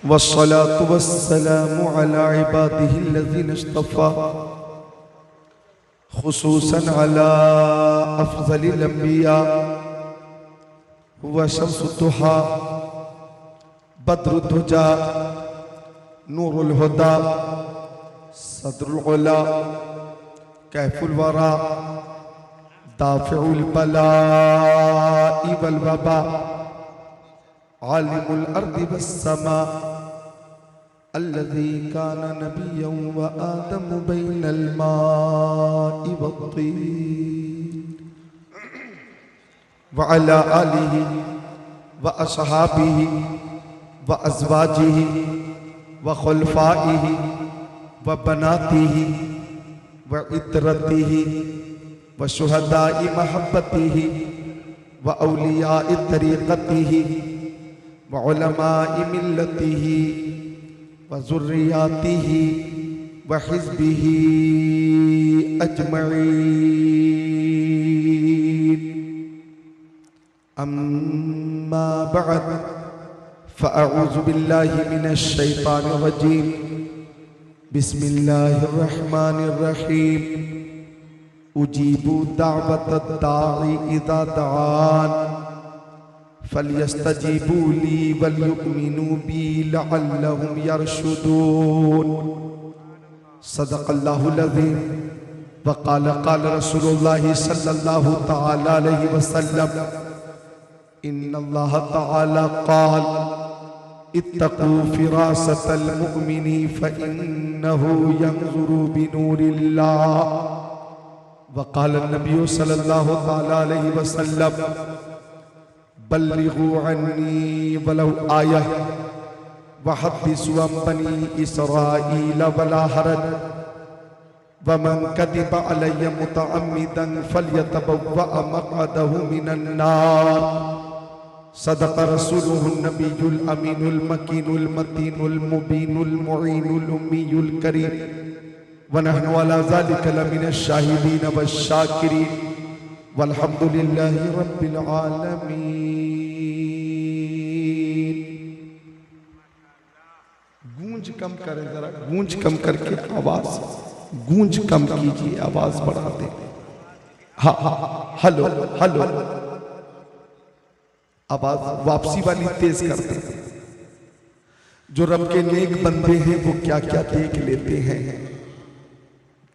वस्सलातु वस्सलामु अला इबादिहिल्लज़ीना इस्तफ़ा खुसूसन अला अफ़ज़लिल अंबिया व शम्सुद दुहा बद्रुद दुजा नूरुल हुदा सदरुल उला कैफुल वरा दाफ़िउल बला'i वल वबा आलिमुल अर्दि वस्समा अल्लज़ी काना नबिय्यन व आदमु बैनल मा'i वत्तीन व अला आलिहि व अस्हाबिहि व अज़वाजिहि व खुलफ़ाइहि व बनातिहि व इतरतिहि व शुहदा'i महब्बतिहि व औलिया'i तरीक़तिहि व उलमा'i मिल्लतिहि व ज़ुर्रियातिहि व हिज़्बिहि अजमईन। अम्मा बअद फ़अऊज़ु बिल्लाहि मिनश शैतानिर रजीम। बिस्मिल्लाहिर रहमानिर रहीम। उजीबू दावतद दाई इज़ा दआन फलयस्तजीबू ली वलयुमिनू बी लअल्लहुम यरशुदून। सदक़ल्लाहुल अज़ीम। व क़ाल क़ाल रसूलुल्लाहि सल्लल्लाहु तआला अलैहि वसल्लम इन्नल्लाह तआला क़ाल इत्तक़ू फ़िरासतल मुअमिनी फ़इन्नहु यंज़ुरु बिनूरिल्लाह। व क़ाल नबी सल्लल्लाहु तआला अलैहि वसल्लम बल्लिगू अन्नी वलौ आया व हद्दिसू अन बनी इसराईल वला हरज व मन कदिब अलैया मुतअम्मिदन फलयतबव्वअ मक़अदहु मिनन नार। सदक़ रसूलुहुन नबियुल अमीनुल मकीनुल मतीनुल मुबीनुल मुईनुल उम्मीयुल करीम व नहनु अला ज़ालिका लमिनश शाहिदीन वश्शाकिरीन वल्हम्दुलिल्लाहि रब्बिल आलमीन। गूंज कम करें, जरा गूंज कम करके आवाज गूंज कम कीजिए, आवाज बढ़ा दे। हाँ हेलो हेलो, आवाज वापसी वाली तेज कर दे। जो रब के नेक बंदे हैं वो क्या क्या देख लेते हैं,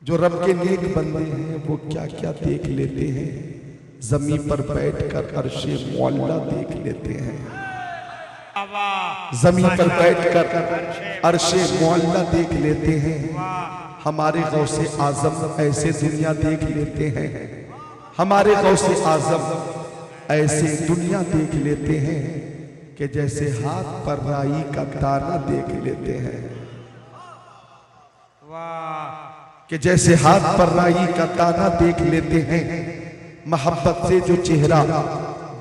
जो रब के नेक बंदे हैं वो क्या क्या देख लेते हैं। जमीन पर बैठकर अर्शे मौला देख लेते हैं, जमीन पर बैठकर अर्शे मौला देख लेते हैं। हमारे गौसे आजम ऐसे दुनिया देख लेते हैं, हमारे गौसे आजम ऐसे दुनिया देख लेते हैं कि जैसे हाथ पर राई का दाना देख लेते हैं, कि जैसे हाथ पर राई का दाना देख लेते हैं। मोहब्बत से जो चेहरा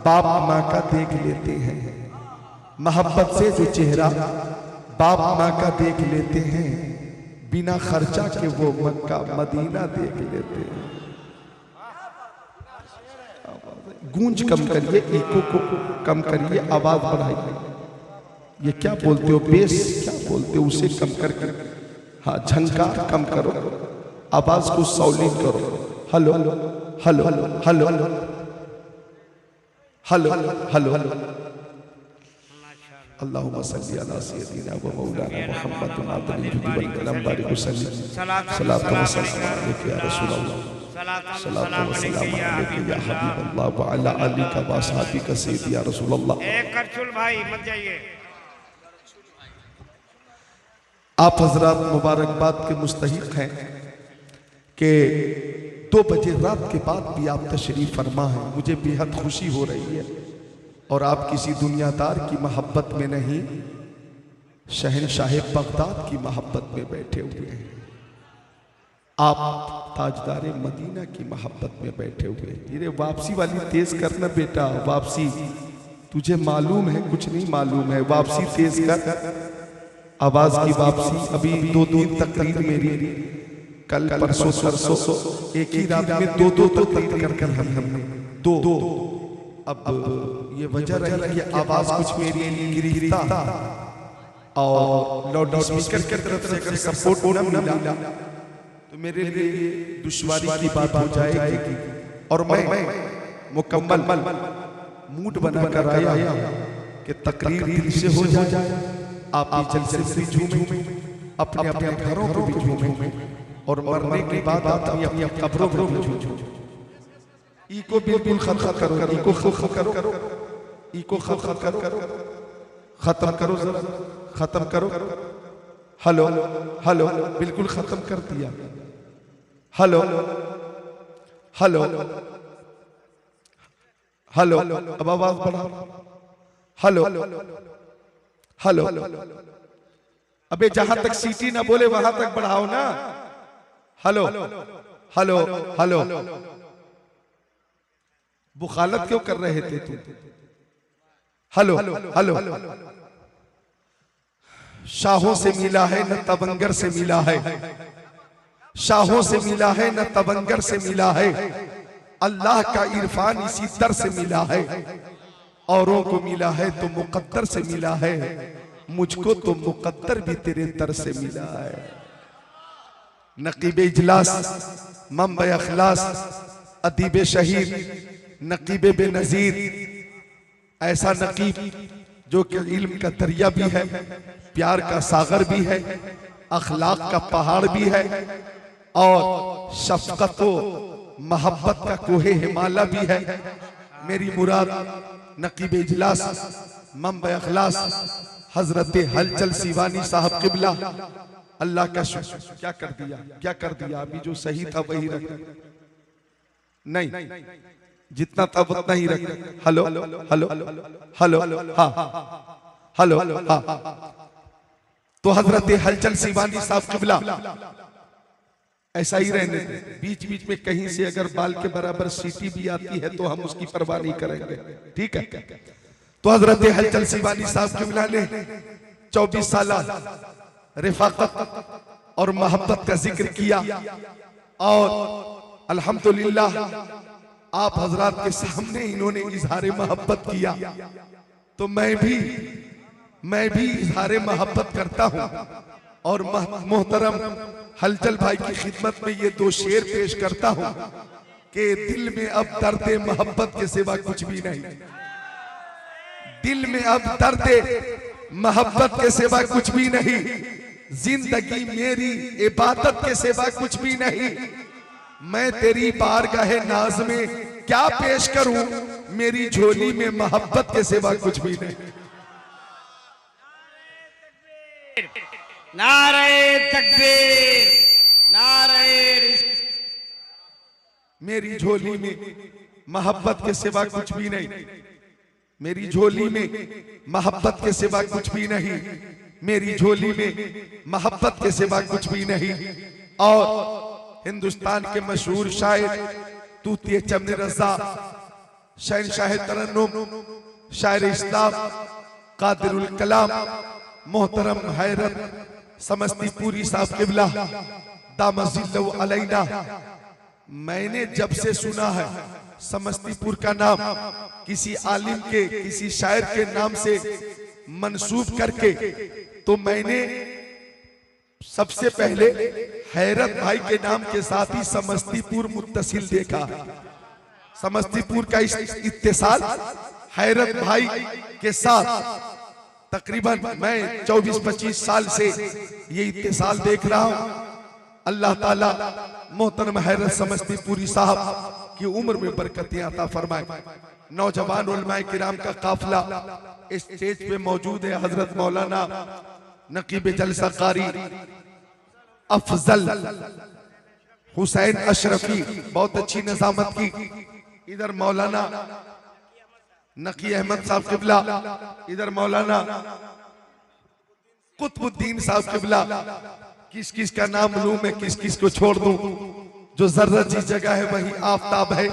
बाप माँ का देख लेते हैं, मोहब्बत से जो चेहरा बाप माँ का देख लेते हैं, बिना खर्चा के वो मक्का मदीना देख लेते हैं। गूंज कम करिए, इको को कम करिए, आवाज बढ़ाइए। ये क्या बोलते हो, बेस क्या बोलते हो, उसे कम करके। हाँ, झंकार कम करो, आवाज को सौली करो। Hello hello hello hello hello अल्लाहुम्मा सल्ली अला सय्यदिना व मौलाना मुहम्मद नादिल जुदी वल कलम बारिक वसल्लम सलात व सलाम अलैका या रसूल अल्लाह सलात व सलाम अलैका या हबीब अल्लाह व अला आलिका व असहाबिका सय्यदी या रसूल अल्लाह। एक करचुल भाई मत जाइए। आप हजरात मुबारकबाद के मुस्तहिक हैं कि 2 बजे रात के बाद भी आप तशरीफ फरमा है। मुझे बेहद खुशी हो रही है और आप किसी दुनियादार की मोहब्बत में नहीं, शहनशाह बगदाद की मोहब्बत में बैठे हुए हैं। आप ताजदार मदीना की मोहब्बत में बैठे हुए हैं। ये वापसी वाली तेज करना बेटा, वापसी तुझे मालूम है, कुछ नहीं मालूम है, वापसी तेज कर, आवाज की वापसी। अभी 2 दिन तकरीर मेरी, कल परसों सरसों एक ही रात में 2 तकरीर कर हमने 2। अब ये वजह रही कि आवाज कुछ मेरी गिरता और लाउड स्पीकर की तरफ से अगर सपोर्ट न मिला तो मेरे लिए दुश्वारी की बात हो जाएगी। और मैं मुकम्मल मूड बनाकर आया कि तकरीर दिल से हो जाए, आप जलसे से झूमे, अपने अपने घरों को भी झूमे और मरने के बाद अपनी अपनी कब्रों को भी झूमे। इको बिल्कुल खत्म करो, इको खत्म करो, इको खत्म करो, खत्म करो, जरा खत्म करो। हेलो हेलो, बिल्कुल खत्म कर दिया। हेलो हेलो हेलो, अब आवाज बढ़ाओ। हेलो हेलो, अबे जहां तक सीटी ना बोले वहां तक बढ़ाओ ना। हेलो हेलो हेलो, बुखालत क्यों कर रहे थे तुम? हेलो हेलो, शाहों से मिला है न तबंगर से मिला है, शाहों से मिला है न तबंगर से मिला है, अल्लाह का इरफान इसी दर से मिला है। औरों को मिला है तो मुकद्दर से मिला है, मुझको तो मुकद्दर भी तेरे दर से मिला है। नकीब इजलास, मंबे अखलास, अदीब शहीद, नकीब बेनजीर, ऐसा नकीब जो कि इल्म का दरिया भी है, प्यार का सागर भी है, अखलाक का पहाड़ भी है और शफकत मोहब्बत का कोहे हिमालय भी है। मेरी मुराद नकीब इजलास, मंबे अखलास, हजरत हलचल सिवानी साहब किबला, अल्लाह का शुक्र। क्या कर दिया, क्या कर दिया? अभी जो सही था वही रख, नहीं जितना था उतना ही रख। हेलो हेलो हेलो, हाँ हेलो हाँ। तो हजरत हलचल सिवानी साहब किबला ऐसा ही रहने दे। बीच बीच में कहीं से अगर बाल के बराबर सीटी भी आती है तो हम उसकी परवाह नहीं करेंगे, ठीक है। तो हजरत हलचल सिवानी साहब किबला ने 24 साल रिफाकत और मोहब्बत का जिक्र किया और अल्हम्दुलिल्लाह आप हजरात के सामने इन्होंने इजहार मोहब्बत किया, तो मैं भी इजहार मोहब्बत करता हूं और मोहतरम हलचल भाई की खिदमत में ये दो शेर पेश करता हूं कि दिल में अब दर्द मोहब्बत के सिवा कुछ भी नहीं, दिल में अब दर्द मोहब्बत के सिवा कुछ भी नहीं, जिंदगी मेरी इबादत के सिवा कुछ भी नहीं, मैं तेरी बारगाहे नाज में क्या पेश करूं, मेरी झोली में मोहब्बत के सिवा कुछ भी नहीं। नारे तकबीर, नारे, मेरी झोली में मोहब्बत के सिवा कुछ भी नहीं, मेरी झोली में मोहब्बत के सिवा कुछ भी नहीं, मेरी झोली में मोहब्बत के सिवा कुछ भी नहीं। और हिंदुस्तान के मशहूर शायर तूतिए चमन रज़ा, शहनशाह तरन्नुम, शायर इस्लाम, कादिरुल कलाम, मोहतरम हैरत समस्तीपुरी साहब किबला दामजिल्लहु अलैना, मैंने जब से सुना है समस्तीपुर का नाम किसी आलिम के, किसी शायर के नाम से मंसूब करके, तो मैंने सबसे पहले हैरत भाई के नाम के साथ ही समस्तीपुर मुत्तसिल देखा। समस्तीपुर का इत्तिसाल हैरत भाई के साथ तकरीबन मैं 24-25 साल से ये इत्तिसाल देख रहा हूं। अल्लाह ताला मोहतरम हैरत समस्तीपुरी साहब की उम्र में बरकतें अता फरमाए। नौजवान उलमाए किराम का काफिला इस स्टेज पे मौजूद है। हजरत मौलाना नकीब जलसा कारी अफजल हुसैन अशरफी, बहुत अच्छी नजामत की। इधर मौलाना नकी अहमद साहब किबला, इधर मौलाना कुतुबुद्दीन साहब किबला। किस किस का नाम लूं मैं, किस किस को छोड़ दूं? जो जर्रत जिस जगह है वही आफताब है।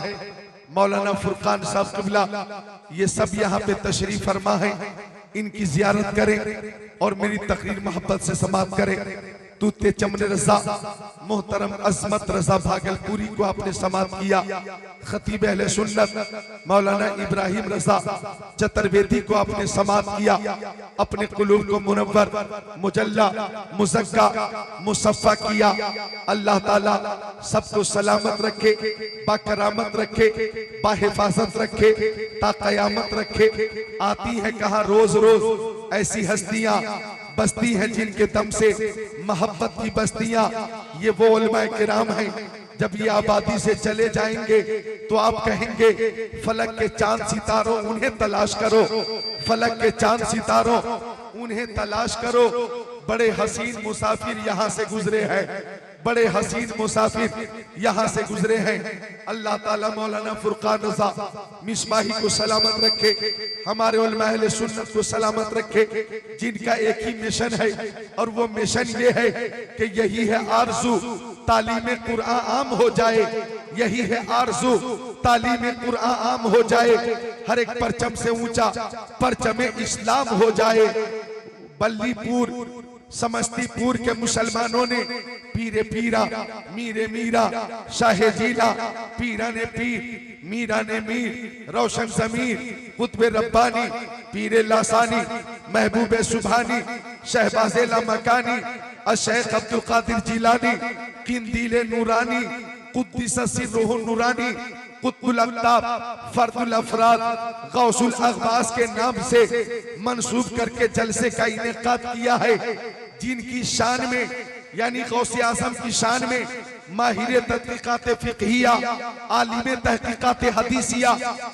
मौलाना फुरकान साहब किबला, ये सब यहाँ पे तशरीफ फरमा है, इनकी जियारत करें और मेरी तकरीर मोहब्बत से समाप्त करें। तूते चमन रजा मोहतरम अजमत रजा भागलपुरी को आपने समात किया। खतीब अहले सुन्नत मौलाना इब्राहिम रजा चतुर्वेदी को आपने समात किया। अपने कुलूब को मुनव्वर मुजल्ला मुज़क्का मुसफ़्फ़ा किया। अल्लाह ताला सबको सलामत रखे, बाकरामत रखे, बाहिफाजत रखे, ता क़यामत रखे। आती है कहाँ रोज रोज ऐसी हस्तियां बस्ती हैं जिनके दम से मोहब्बत की बस्तियां। ये वो उलमाए किराम हैं, जब ये आबादी से चले जाएंगे तो आप कहेंगे फलक के चांद सितारों उन्हें तलाश करो, फलक के चांद सितारों उन्हें तलाश करो। बड़े हसीन मुसाफिर यहाँ से गुजरे हैं, बड़े हसीन मुसाफिर यहाँ से गुजरे हैं। अल्लाह ताला मौलाना फुरकान रज़ा मिसबाही को सलामत रखे, हमारे उलमा अहले सुन्नत को सलामत रखे, जिनका एक ही मिशन है और वो मिशन ये है कि यही है आरज़ू तालीम कुरान आम हो जाए, यही है आरज़ू तालीम कुरान आम हो जाए। हर एक परचम से ऊंचा परचम इस्लाम हो जाए। बल्लीपुर समस्तीपुर के मुसलमानों ने पीरे पीरा मीरे मीरा शाहे जीला पीरा ने पीर मीरा ने मीर रोशन जमीर कुतबे रब्बानी पीरे लासानी महबूबे सुभानी शहबाज़े लामकानी अशेख अब्दुल कादिर जिलानी किंदीले नूरानी कुद्दिस सिर्रुहु नूरानी कुतुल अक्ताब फर्दुल अफराद गौसुल अगबास के नाम से मंसूब करके जलसे का इनेकाद किया है। जिनकी शान में यानी गौसे आज़म की शान में माहिर तहकीकात फिक़हिया आलिम तहकीकात हदीसिया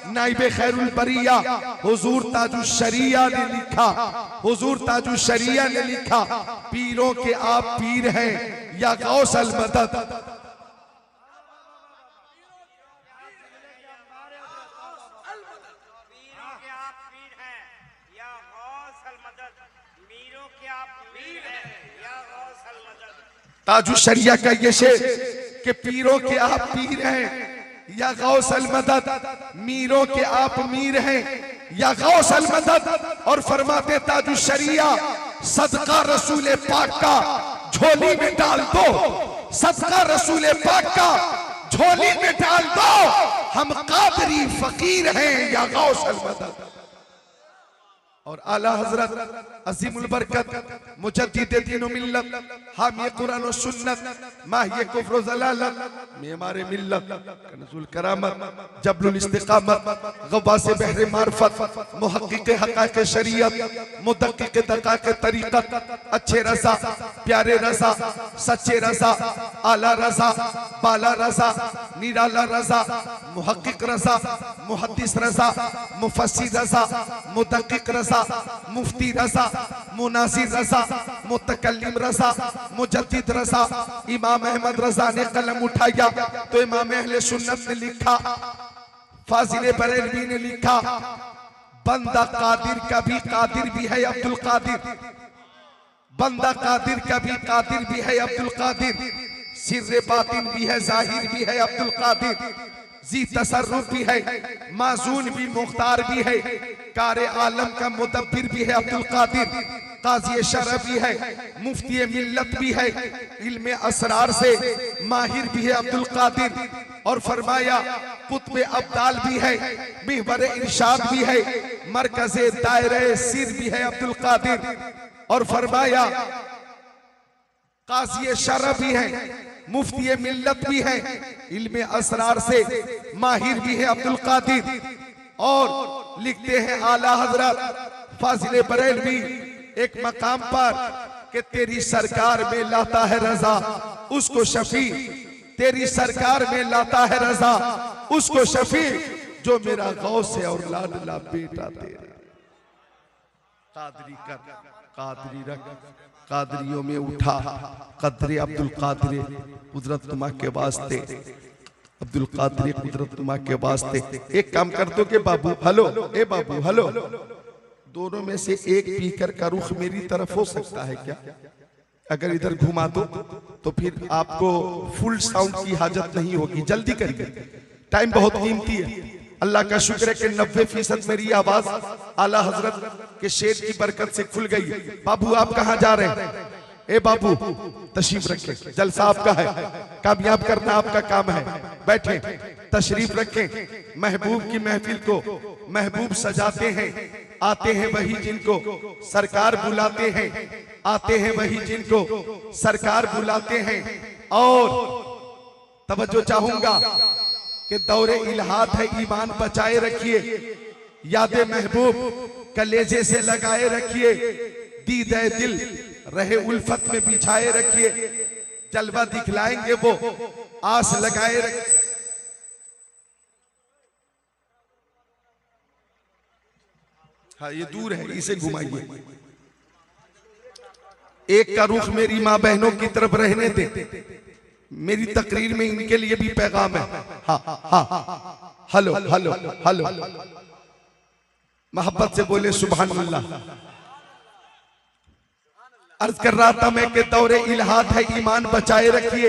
नाइबे खैरुल बरिया हुजूर ताजुश शरिया ने लिखा, हुजूर ताजुश शरिया ने लिखा, पीरों के आप पीर हैं या गौस अल मदद। ताजुश शरिया का ये शेर कि पीरों के आप पीर हैं या गौस अल मदद, मीरों के आप मीर हैं या गौस अल मदद। और फरमाते ताजुश शरिया सदका रसूल पाक का झोली में डाल दो, सदका रसूल पाक का झोली में डाल दो, हम कादरी फकीर हैं या गौस अल मदद। और आला हजरत अजीमुल बरकत मुजद्दिद दीन व मिल्लत हामी कुरान व सुन्नत माहिए कुफ्र व ज़लालत मेमारे मिल्लत कनज़ुल करामत जबलुल इस्तिकामत गवासे बहरे मारफत मुहक्किक हक़ाइक़ शरीयत मुदक्किक दक़ाइक़ तरीक़त अच्छे रज़ा प्यारे रज़ा सच्चे रज़ा आला रज़ा बाला रज़ा निराला रज़ा मुहक्किक रज़ा मुहद्दिस रज़ा मुफस्सिर रज़ा मुदक्किक रज़ा मुफ्ती रज़ा मुनासिर रज़ा मुतकल्लिम रज़ा मुजद्दिद रज़ा। इमाम अहमद रज़ा ने कलम उठाया तो इमाम अहले सुन्नत ने लिखा, फाजिल बरेलवी ने लिखा, बंदा कादिर का भी है अब्दुल कादिर, बंदा कादिर का भी है अब्दुल कादिर, सिर्रे बातिन भी है जाहिर भी है अब्दुल कादिर, जी तसर्रुफ भी है माजून भी मुख्तार भी है, कार आलम का मुदब्बिर भी है अब्दुल कादिर, काजी शरअ भी है, मुफ्ती मिल्लत भी है, इल्मे असरार से माहिर भी है अब्दुल कादिर। और फरमाया कुतुब अब्दाल भी है, मिहवर इरशाद भी है, मरकज़े दायरे सिर भी है अब्दुल कादिर। और फरमाया काजी शरअ भी है, मुफ्ती मिल्लत भी है, इल्मे असरार से माहिर भी है अब्दुल कादिर। और लिखते हैं आला हजरत फाजिल बरेलवी एक मकाम पर कि तेरी सरकार में लाता है रजा उसको शफी, तेरी सरकार में लाता है रजा उसको शफी, जो मेरा गौस है और लाडला बेटा तेरा। कादरी कर कादरी रख कादरियों में उठा कदरे अब्दुल कादिर कुदरत तुमा के वास्ते, अब्दुल कादिर कुदरत तुमा के वास्ते। एक काम कर दो कि बाबू हेलो, ए बाबू हेलो, दोनों में से एक स्पीकर का रुख मेरी तरफ हो सकता है क्या? अगर इधर घुमा दो तो फिर आपको फुल साउंड की हाजत नहीं होगी। जल्दी करिए, टाइम बहुत कीमती है। अल्लाह का शुक्र है कि 90% मेरी आवाज आला हजरत के शेर की बरकत से खुल गई। बाबू आप कहाँ जा रहे हैं? ए बाबू तशरीफ रखें, जलसा आपका है, कामयाब करना आपका काम है, बैठे तशरीफ रखें। महबूब की महफिल को महबूब सजाते हैं, आते हैं वही जिनको सरकार बुलाते हैं, आते हैं वही जिनको सरकार बुलाते हैं। और तवज्जो चाहूंगा कि दौरे इल्हाद है, ईमान बचाए रखिए, यादे महबूब कलेजे से लगाए रखिए, दीदे दिल रहे उल्फत में बिछाए रखिए, जलवा दिखलाएंगे वो आस लगाए रखिए। हाँ ये दूर है, इसे घुमाइए। एक का रुख मेरी माँ बहनों की तरफ रहने दे, मेरी तकरीर में इनके लिए भी पैगाम है। हाँ हाँ हेलो हेलो हेलो, मोहब्बत से बोले सुभान अल्लाह। अर्ज कर रहा था मैं कि दौरे इल्हाद है, ईमान बचाए रखिए,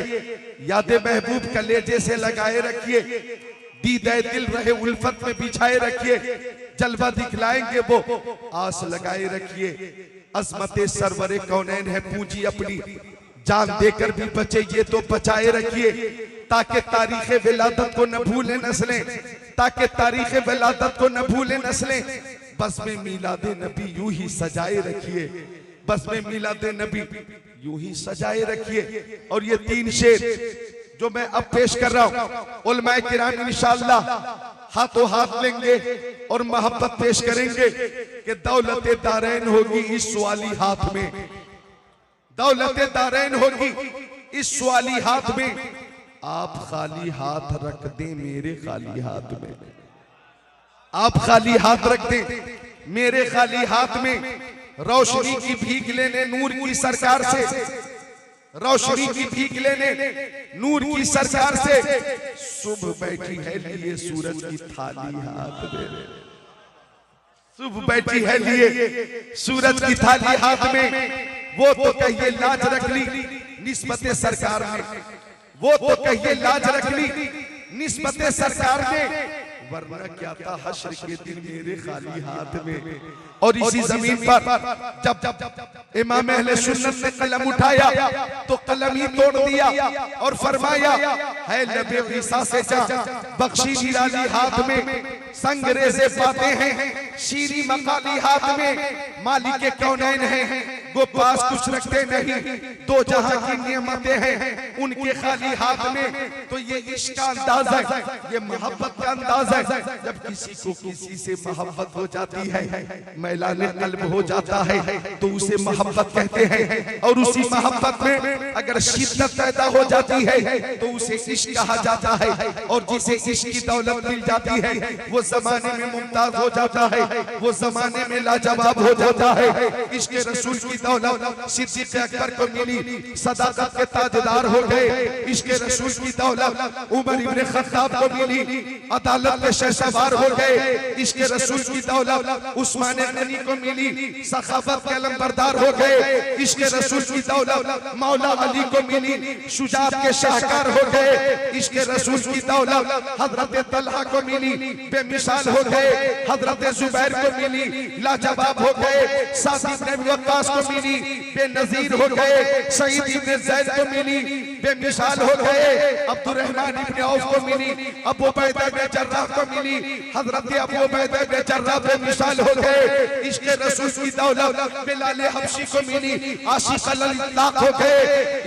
यादे महबूब कलेजे से लगाए रखिए, दीदे दिल रहे उल्फत में बिछाए रखिए, जलवा दिखलाएंगे वो आस लगाए रखिए। अजमते सरवरे कौनैन है, पूंजी अपनी जान देकर भी बचे ये तो बचाए रखिए, ताकि तारीख विलादत को न भूले नस्लें, ताकि तारीख विलादत को न भूले नस्लें। बस में मिलादे नबी यूं ही सजाए रखिए, बस में मिलादे नबी यूं ही सजाए रखिए। और ये 3 शेर जो मैं अब पेश कर रहा हूं, उलमाए किराम इंशाअल्लाह हाथों हाथ लेंगे और मोहब्बत पेश करेंगे कि दौलत दारैन होगी इस सवाली हाथ में, दौलत दारैन होगी इस सवाली हाथ में। आप खाली हाथ रख दें मेरे खाली हाथ में, आप खाली हाथ रख दें मेरे खाली हाथ में। रोशनी की भीख लेने नूर की सरकार से, रोशनी की भीख लेने नूर की सरकार से, सुबह बैठी है लिए सूरज की थाली हाथ में, सुबह बैठी है लिए सूरज की थाली हाथ में। वो तो कहिए लाज रख ली निस्बत सरकार में, वो तो कहिए लाज रख ली निस्बत सरकार में, वरना क्या था हश्र के दिन मेरे खाली हाथ में। और इसी जमीन पर जब इमाम अहले सुन्नत ने कलम उठाया तो कलम ही तोड़ दिया और फरमाया है लबे ईसा से जा बख्शी निराली हाथ में, संगरेज़े पाते हैं शीरी मकाली हाथ में। मालिक कौनैन हैं वो पास कुछ रखते नहीं, दो जहां की नियमतें हैं उनके खाली हाथ में। तो ये इश्क का अंदाज है, ये मोहब्बत का अंदाज है। जब किसी को किसी से मोहब्बत हो जाती है, मैलाने कल्ब हो जाता है, तो उसे मोहब्बत कहते हैं। और उसी मोहब्बत में अगर शिद्दत पैदा हो जाती है तो उसे इश्क कहा जाता है। और जिसे इश्क की दौलत मिल जाती है वो जमाने में मुमताज हो जाता है, वो जमाने में लाजवाब हो जाता है। इश्क रसूल की दौलत सिद्दीक़ अकबर को मिली, सदाकत के ताजदार हो गए। इश्क रसूल की दौलत उमर इब्न खत्ताब को मिली, अदालत के शहसवार हो गए। इश्क रसूल की दौलत उस्मान गनी को मिली, सखावत के अलमबरदार हो गए। इश्क रसूल की दौलत मौला अली को मिली, शुजाअत के शाहकार हो गए। इश्क रसूल की दौलत हजरत तलहा को मिली, बेमिसाल हो गए। हजरत जुबैर को मिली, लाजवाब हो गए। साद इब्न अबी वक्कास को मिली, बेनजीर हो गए। सईद इब्न ज़ैद को मिली, बेमिसाल हो गए। अब्दुर्रहमान इब्न औफ को मिली, अबू उबैदा इब्न जर्राह को मिली, हजरत अबू उबैदा इब्न जर्राह बेमिसाल हो गए। इश्क रसूल की दौलत बिलाल हबशी को मिली, आशिक अल-इत्लाक हो गए।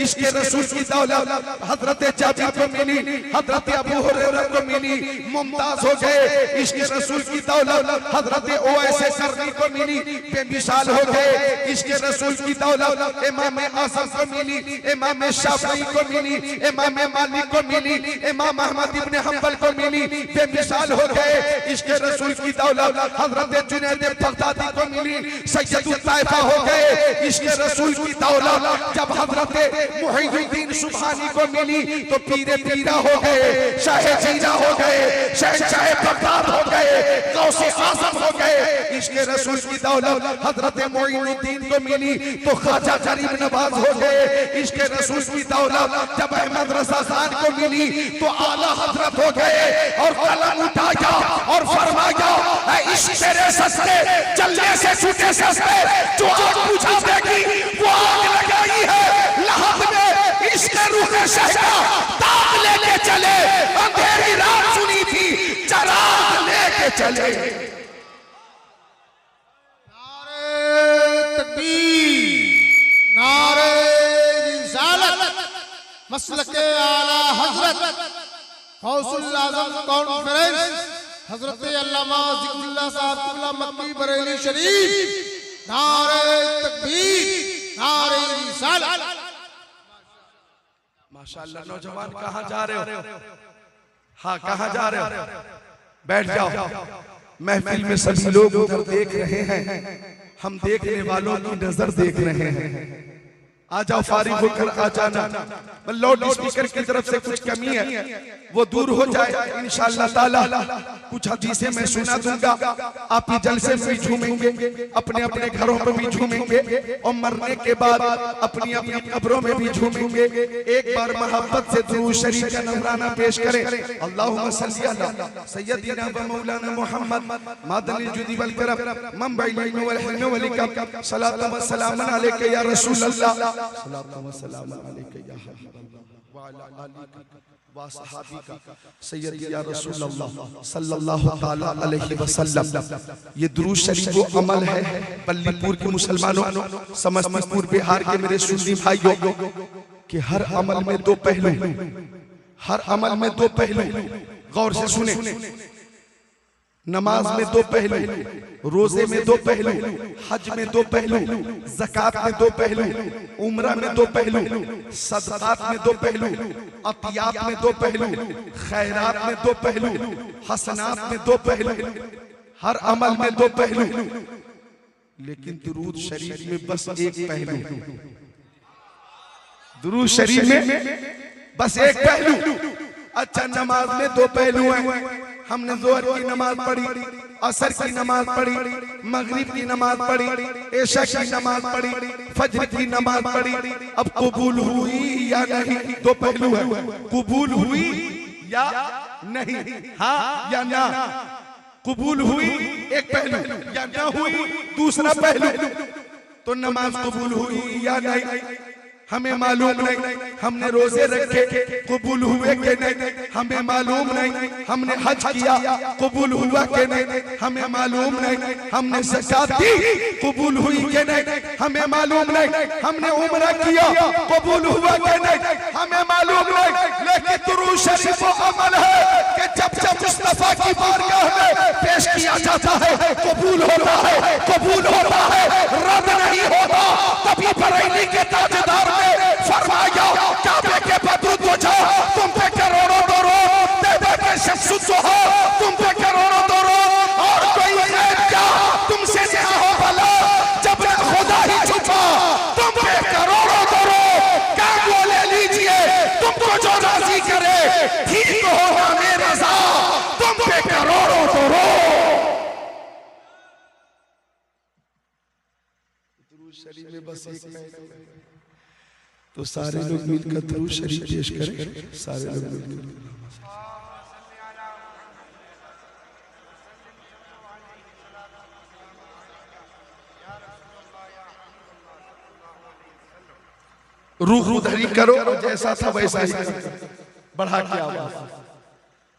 इश्क रसूल की दौलत हजरत जाबिर को मिली, हजरत अबू हुरैरा को मिली, मुमताज हो गए। इश्क रसूल की दौलत हजरत ओवैस करनी को मिली, बेमिसाल हो गए। इश्क रसूल की दौलत इमाम आज़म को मिली, इमाम शाफई को मिली, इमाम मालिक को मिली, इमाम अहमद इब्न हंबल को मिली, बेमिसाल हो गए। इश्क रसूल की दौलत हजरत जुनैद बगदादी को मिली, सैयदुल ताइफा हो गए। इश्क रसूल की दौलत जब हजरत मुहीद्दीन सुभानी को मिली तो पीरे पीरा हो गए, शाहे जीरा हो गए, शहंशाह बगदाद हो गए, गौसे आज़म हो गए। इश्क रसूल की दौलत हजरत मोइनुद्दीन को मिली तो ख्वाजा गरीब नवाज हो गए। इश्क रसूल की दौलत जब अहमद रज़ा खान को मिली तो आला हजरत हो गए और कलम उठाया और फरमाया ऐ इश्क तेरे सस्ते चलने से छूटे सस्ते, जो आग बुझा देगी वो आग लगाई है। शहदा दाग लेके चले, अंधेरी रात सुनी थी चराग लेके चले। नारे तकबीर, नारे रिसालत, मसलके आला हजरत गौसुल आजम कॉन्फ्रेंस हजरत अल्लामा ज़िक्रुल्लाह साहब क़िबला मक्की बरेली शरीफ। नारे तकबीर, नारे रिसालत। माशाअल्लाह। नौजवान कहाँ जा रहे हो? हाँ, कहाँ जा रहे हो? बैठ जाओ। महफिल में सभी लोग उधर देख रहे हैं, हम देखने वालों की नजर देख रहे हैं। आ जाओ, फारिग होकर आ जाना। लाउड स्पीकर की तरफ से कुछ कमी है वो दूर हो जाए इंशाअल्लाह ताला। कुछ हदीसें मैं सुना दूंगा, आप ही जलसे में भी झूमेंगे, अपने अपने घरों में भी झूमेंगे और मरने के बाद अपनी अपनी कब्रों में भी झूमेंगे। एक बार मोहब्बत से दुरूद शरीफ का नजराना पेश करें। अल्लाहुम्मा सल्ली अला सय्यदिना व मौलाना मुहम्मद मादनिल जुदी वल करम मंबइल इल्म वल हिल्म वल इकराम सलातु व सलाम अलैका या रसूल अल्लाह सलातु व सलाम अलैका या हबीब व अला आलिका व सहाबिका सय्यदी या रसूल अल्लाह सल्लल्लाहु तआला अलैहि वसल्लम। ये दुरूद शरीफ वो अमल है पल्लीपुर के मुसलमानों, समस्तीपुर बिहार के मेरे सुन्नी भाइयों, कि हर अमल में दो पहलू, हर अमल में दो पहलू। गौर से सुने, नमाज में दो पहलू, रोजे में दो पहलू, हज में दो पहलू, ज़कात में दो पहलू, उम्रा में दो पहलू, सदक़ात में दो पहलू, अतियात में दो पहलू, खैरात में दो पहलू, हसनात में दो पहलू। हर अमल में दो पहलू, लेकिन दुरूद शरीफ में बस एक पहलू। दुरूद शरीफ में बस एक पहलू। अच्छा, नमाज में दो पहलू हैं। हमने ज़ोहर की नमाज पढ़ी, असर की नमाज पढ़ी, मगरिब की नमाज पढ़ी, ऐशा की नमाज पढ़ी, फज्र की नमाज पढ़ी। अब कबूल हुई या नहीं, दो पहलू है। कबूल हुई या नहीं, हाँ या ना। कबूल हुई एक पहलू, या ना हुई दूसरा पहलू। तो नमाज कबूल हुई या नहीं हमें मालूम नहीं। हमने रोजे रखे, कबूल हुए के नहीं हमें मालूम नहीं। हमने हज किया, कबूल हुआ के नहीं हमें मालूम नहीं। हमने ज़कात दी, कबूल हुई के नहीं हमें मालूम नहीं। हमने उम्रा किया, कबूल हुआ के नहीं हमें मालूम नहीं। लेकिन दुरूद शरीफ वो अमल है कि जब जब मुस्तफा की बारगाह में पेश किया जाता है कबूल होता है, कबूल होता है, रद्द नहीं होता। तभी बरेली के ताजदार फरमाया, काबे के बदरूद तुझा तुम पे करोड़ों दरूद, तेबे के शख्स हो तुम पे करोड़ों दरूद। और कोई खैर क्या तुमसे क्या हो भला, जब खुदा ही छुपा तुम पे करोड़ों दरूद। काम वो ले लीजिए तुमको जो राजी करे, ठीक होगा मेरे रज़ा तुम पे करोड़ों दरूद। दुरूद शरीफ में बस एक पहलू है। तो सारे लोग मिलकर दुरूद शरीफ पेश करें। सारे लोग मिलकर रूह धरी करो, जैसा था वैसा ही करो। बढ़ा के आवाज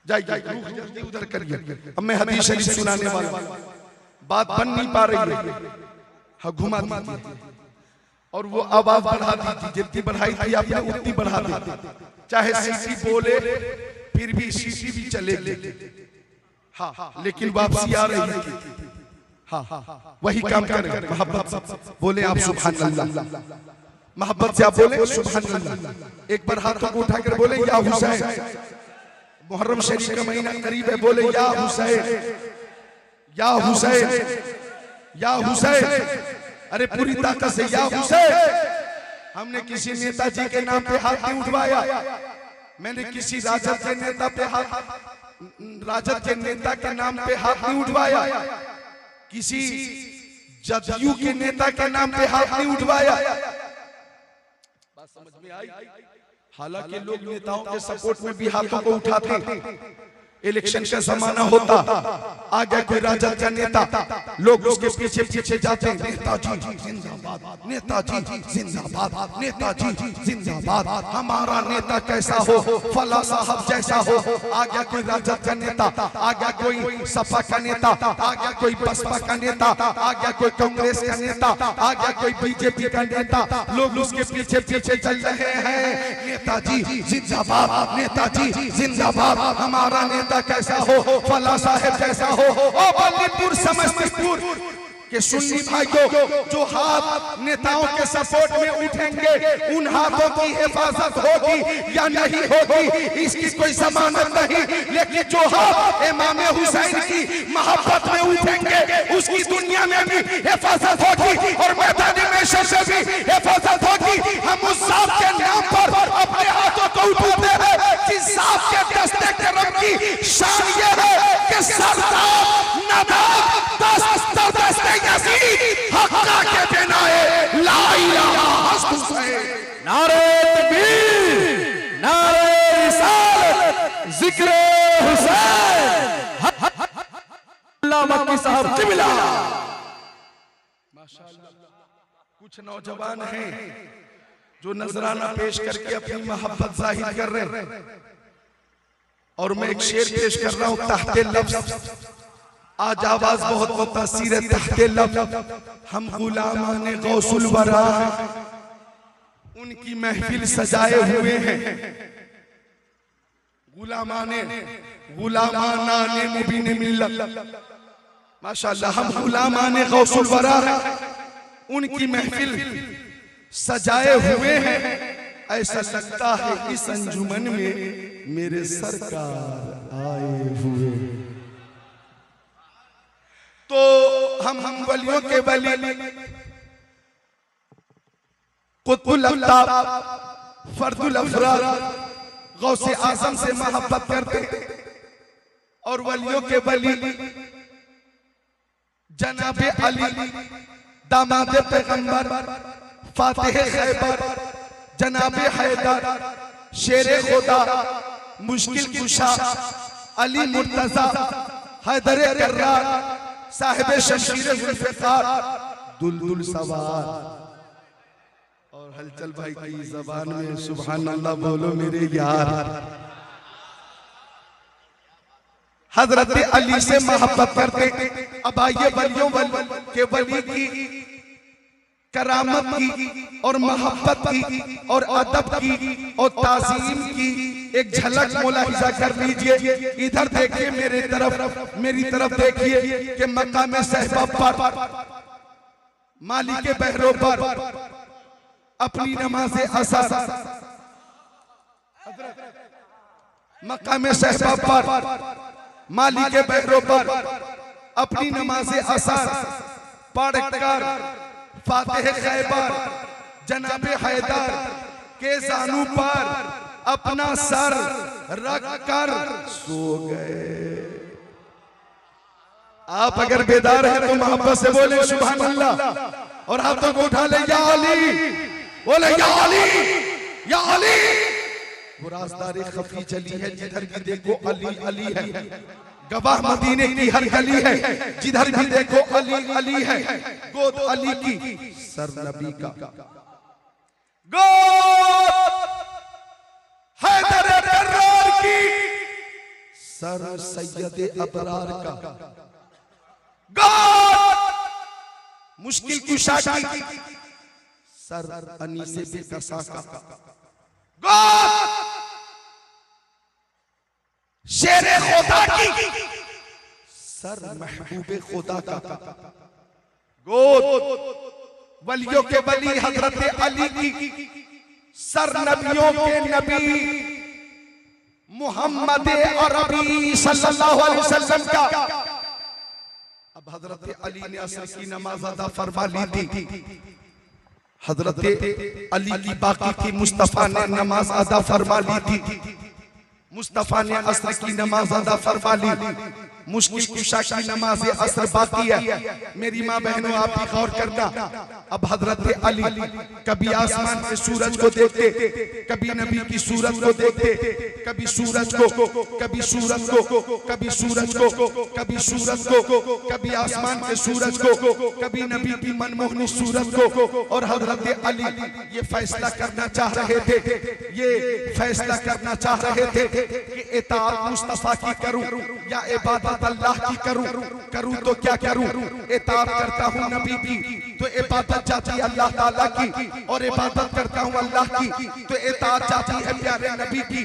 जाइए, रूह जल्दी उधर करिए। अब मैं हदीस शरीफ सुनाने वाला, बात बन नहीं पा रही है, हाँ घुमा दीजिए। और वो आवाज बढ़ा दी, जितनी बढ़ाई थी आपने उतनी बढ़ा दी। चाहे सीसी बोले फिर भी सीसी भी चलेगी, हाँ लेकिन वापसी आ रही है। हाँ वही काम करें, मोहब्बत से बोले आप सुभान अल्लाह, मोहब्बत से आप बोले सुभान अल्लाह। एक बार हाथों को उठाकर बोले या हुसैन। मुहर्रम शरीफ का महीना करीब है, बोले या हुसैन, या हुसैन, या हुसैन। अरे पूरी ताकत से या हुसैन। हमने किसी नेताजी के नाम पे हाथ नहीं उठवाया, मैंने किसी राजद के नेता पे राजद के नेता के नाम पे हाथ नहीं उठवाया, किसी जदयू के नेता के नाम पे हाथ नहीं उठवाया। बात समझ में आई? हालांकि लोग नेताओं के सपोर्ट में भी हाथों को उठाते, इलेक्शन का जमाना होता, आ गया कोई राजद का नेता, लोग उसके पीछे पीछे जाते हैं, नेताजी जिंदाबाद, नेताजी जिंदाबाद, नेताजी जिंदाबाद, हमारा नेता कैसा हो, फला साहब जैसा हो। आ गया कोई राजद का नेता, आ गया कोई सपा का नेता, आ गया कोई बसपा का नेता, आ गया कोई कांग्रेस का नेता, आ गया कोई बीजेपी का नेता, लोग उसके पीछे पीछे चल रहे हैं, नेताजी जिंदाबाद, नेताजी जिंदाबाद, हमारा नेता कैसा हो, फला साहब कैसा हो। ओ बल्लीपुर समस्तीपुर के सुन्नी भाइयों, जो हाथ नेताओं के सपोर्ट में उठेंगे, उन हाथों की हिफाजत होगी या नहीं होगी इसकी कोई जमानत नहीं, लेकिन जो हाथ इमाम हुसैन की मोहब्बत में उठेंगे उसकी दुनिया में भी हिफाजत होगी और मैदानी में से भी हिफाजत होगी। हम उस जात के नाम पर अपने हाथों को उठाते हैं कि जात के दस्ते करम की शान ये है कि सरदार नदाब दस्ते यजीद हक्का के बिनाए ला इलाहा हुसैन। नारे तकबीर, नारे रिसालत, जिक्र हुसैन, अल्लाह मक्की साहब किबला। माशाअल्लाह, कुछ नौजवान हैं जो नजराना पेश करके अपनी मोहब्बत जाहिर कर रहे हैं, और मैं एक शेर पेश कर रहा हूं तहते लफ्ज। आज आवाज बहुत मुतासिर है, तहते लफ्ज। हम गुलामान गौसुल वरा हैं, उनकी महफिल सजाए हुए हैं, गुलामाने मुबीन मिल्लत। माशाअल्लाह, हम गुलामाने गौसुल वरा हैं, उनकी महफिल सजाए हुए हैं। ऐसा लगता है इस अंजुमन में मेरे सरकार आए हुए। तो हम वलियों के वली, कुतुल अफ्ताब, फर्दुल अफराद, गौसे आजम से मोहब्बत करते, और वलियों के वली जनाबे अली, दामादे पैगंबर, फातिह खैबर, जनाबे हैदर, शेरे खुदा, मुश्किल कुशा, अली मुर्तजा, हैदर कर्रार, साहिब शमशीर जुल्फ़िकार, दुलदुल सवार। और हलचल भाई की जबान में सुभान अल्लाह बोलो मेरे यार। हजरत अली से मोहब्बत करते। अब आइए वलियों के वली की करामत की और मोहब्बत की और अदब की और ताज़ीम की एक झलक मुलाहिजा कर लीजिए। इधर देखिए मेरी तरफ देखिए कि मकाम सहबा पर, मालिक बहरो पर अपनी नमाज असर, मकाम सहबा पर मालिक बहरो पर अपनी नमाज असर पढ़कर फातिह खैबर जनाबे हैदर के जानू पर अपना सर रख कर सो गए। आप अगर बेदार हैं तो मोहब्बत से बोले सुभान अल्लाह और हाथों को उठा ले या अली, बोले या अली, या अली। वो राज़दार खफी चली है, जिधर भी देखो अली अली है। गवाह मदीने की हर गली है, जिधर भी देखो अली अली है। गोद अली की, सर नबी का, गोद हैदर कर्रार की, सर सैयद अबरार का, गोद मुश्किल कुशा की, सर अनीसे बेकसा का, गोद शेरे खुदा की, सर महबूबे खुदा का, गोद वलियों के वली हजरत अली की, सर नबियों के नबी मोहम्मद अरबी सल्लल्लाहु अलैहि वसल्लम का। अब हजरत अली ने असर की नमाज अदा फरमा ली थी। हजरत अली की बाकी थी, मुस्तफा ने नमाज अदा फरमा ली थी। मुस्तफा ने असर की नमाज अदा फरमा ली। मुश्किल कुशा की नमाज असर बाकी है। मेरी माँ बहनों आप भी गौर करना। अब हजरत अली कभी आसमान के सूरज को देखते, कभी नबी की सूरत को देखते, कभी सूरज को, कभी सूरज को, कभी सूरज को, कभी सूरज को, कभी आसमान के सूरज को, कभी नबी की मनमोहनी सूरत को। और हजरत अली ये फैसला करना चाह रहे थे, ये फैसला करना चाह रहे थे कि इताअत मुस्तफा की करूं या इबादत अल्लाह की करूं। करूं तो क्या करूं? इताअत करता हूं नबी की तो इबादत जाती है अल्लाह ताला की, और इबादत करता हूं अल्लाह की तो इताअत जाती है प्यारे नबी की।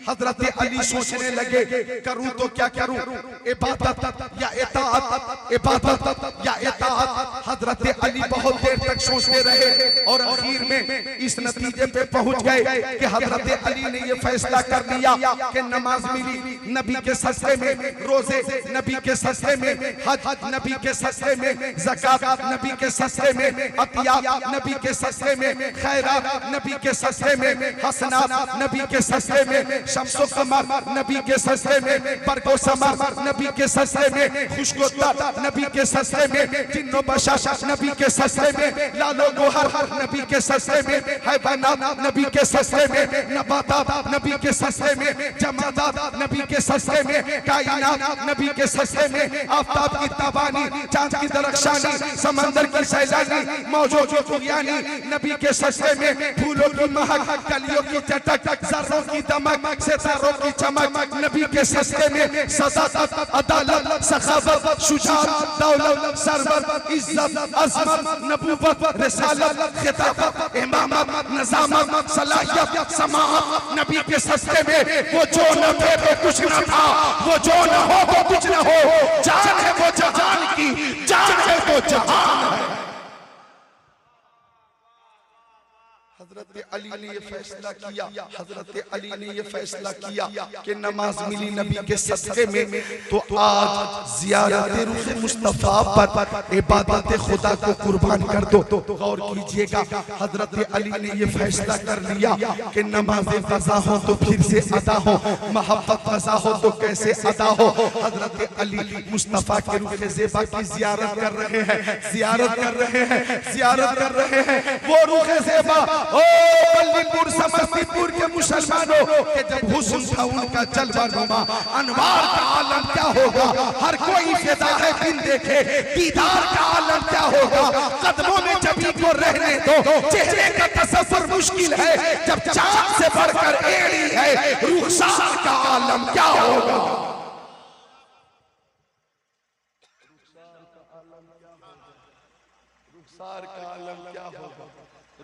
हजरत अली सोचने लगे करूं तो क्या करूं, इबादत या इताअत, इबादत या इताअत। हजरत अली बहुत देर तक सोचते रहे और आखिर में इस नतीजे पे पहुंच गए कि हजरत अली ने ये फैसला कर लिया कि नमाज मिली नबी के सस्ते में, रोजे नबी के सस्ते में, हज नबी के सस्ते में, ज़कात नबी के सस्ते में, अतिया नबी के सस्ते में, खैरात नबी के सस्ते में, हसनात नबी के सस्ते में, शम्सो कमर नबी के सस्ते में, बरको समर नबी के सस्ते में, खुशगोतर नबी के सस्ते में, जिन्नो बशाश नबी के सस्ते में, लालो गोहर नबी के सस्ते में, हैवानात नबी के सस्ते में, नबातात नबी के सस्ते में, जमादात नबी के सस्ते में, कायनात नबी के सस्ते में, आफताब की ताबानी, चांद की दरख्शानी, समंदर की सैलानी, मौजों की तुगयानी नबी के सस्ते में, फूलों की महक, कलियों की चटक, ज़र्रों की दमक, सितारों की चमक नबी के सस्ते में, सदाकत, अदालत, सखावत, शुजाअत, दौलत, सरवत, इज्जत, अज़मत, नबूवत, रिसालत, खिताबत, इमामत, नज़ामत, सलाहियत, समाअत नबी के सस्ते में। वो जो न थे तो कुछ न था, वो जो न हो तो कुछ न हो, जान है वो जहान की, जान है वो जहान है। हजरत अली ने ये फैसला किया, हजरत अली ने ये फैसला किया कि नमाज मिली नबी के सदक़े में तो आज ज़ियारत रूह मुस्तफ़ा पर इबादत खुदा को कुर्बान कर दो। गौर कीजिएगा, हजरत अली ने ये फैसला कर लिया कि नमाज क़ज़ा हो तो फिर से अदा हो, मोहब्बत क़ज़ा हो तो कैसे अदा हो। हजरत अली मुस्तफ़ा के रूह ज़ेबा की ज़ियारत कर रहे हैं, ज़ियारत कर रहे हैं, ज़ियारत कर रहे हैं। वो रूह ज़ेबा बल्लीपुर समस्तीपुर के मुसलमानों के जब हुस्न था उनका जलवा नुमा, अनवार का आलम क्या होगा। हर कोई फिदा है बिन देखे, दीदार का आलम क्या होगा। कदमों में जबी को रहने दो, चेहरे का तसव्वुर मुश्किल है जब चाँद से बढ़कर एड़ी है। रुखसार का आलम क्या होगा। रुखसार का आलम क्या होगा,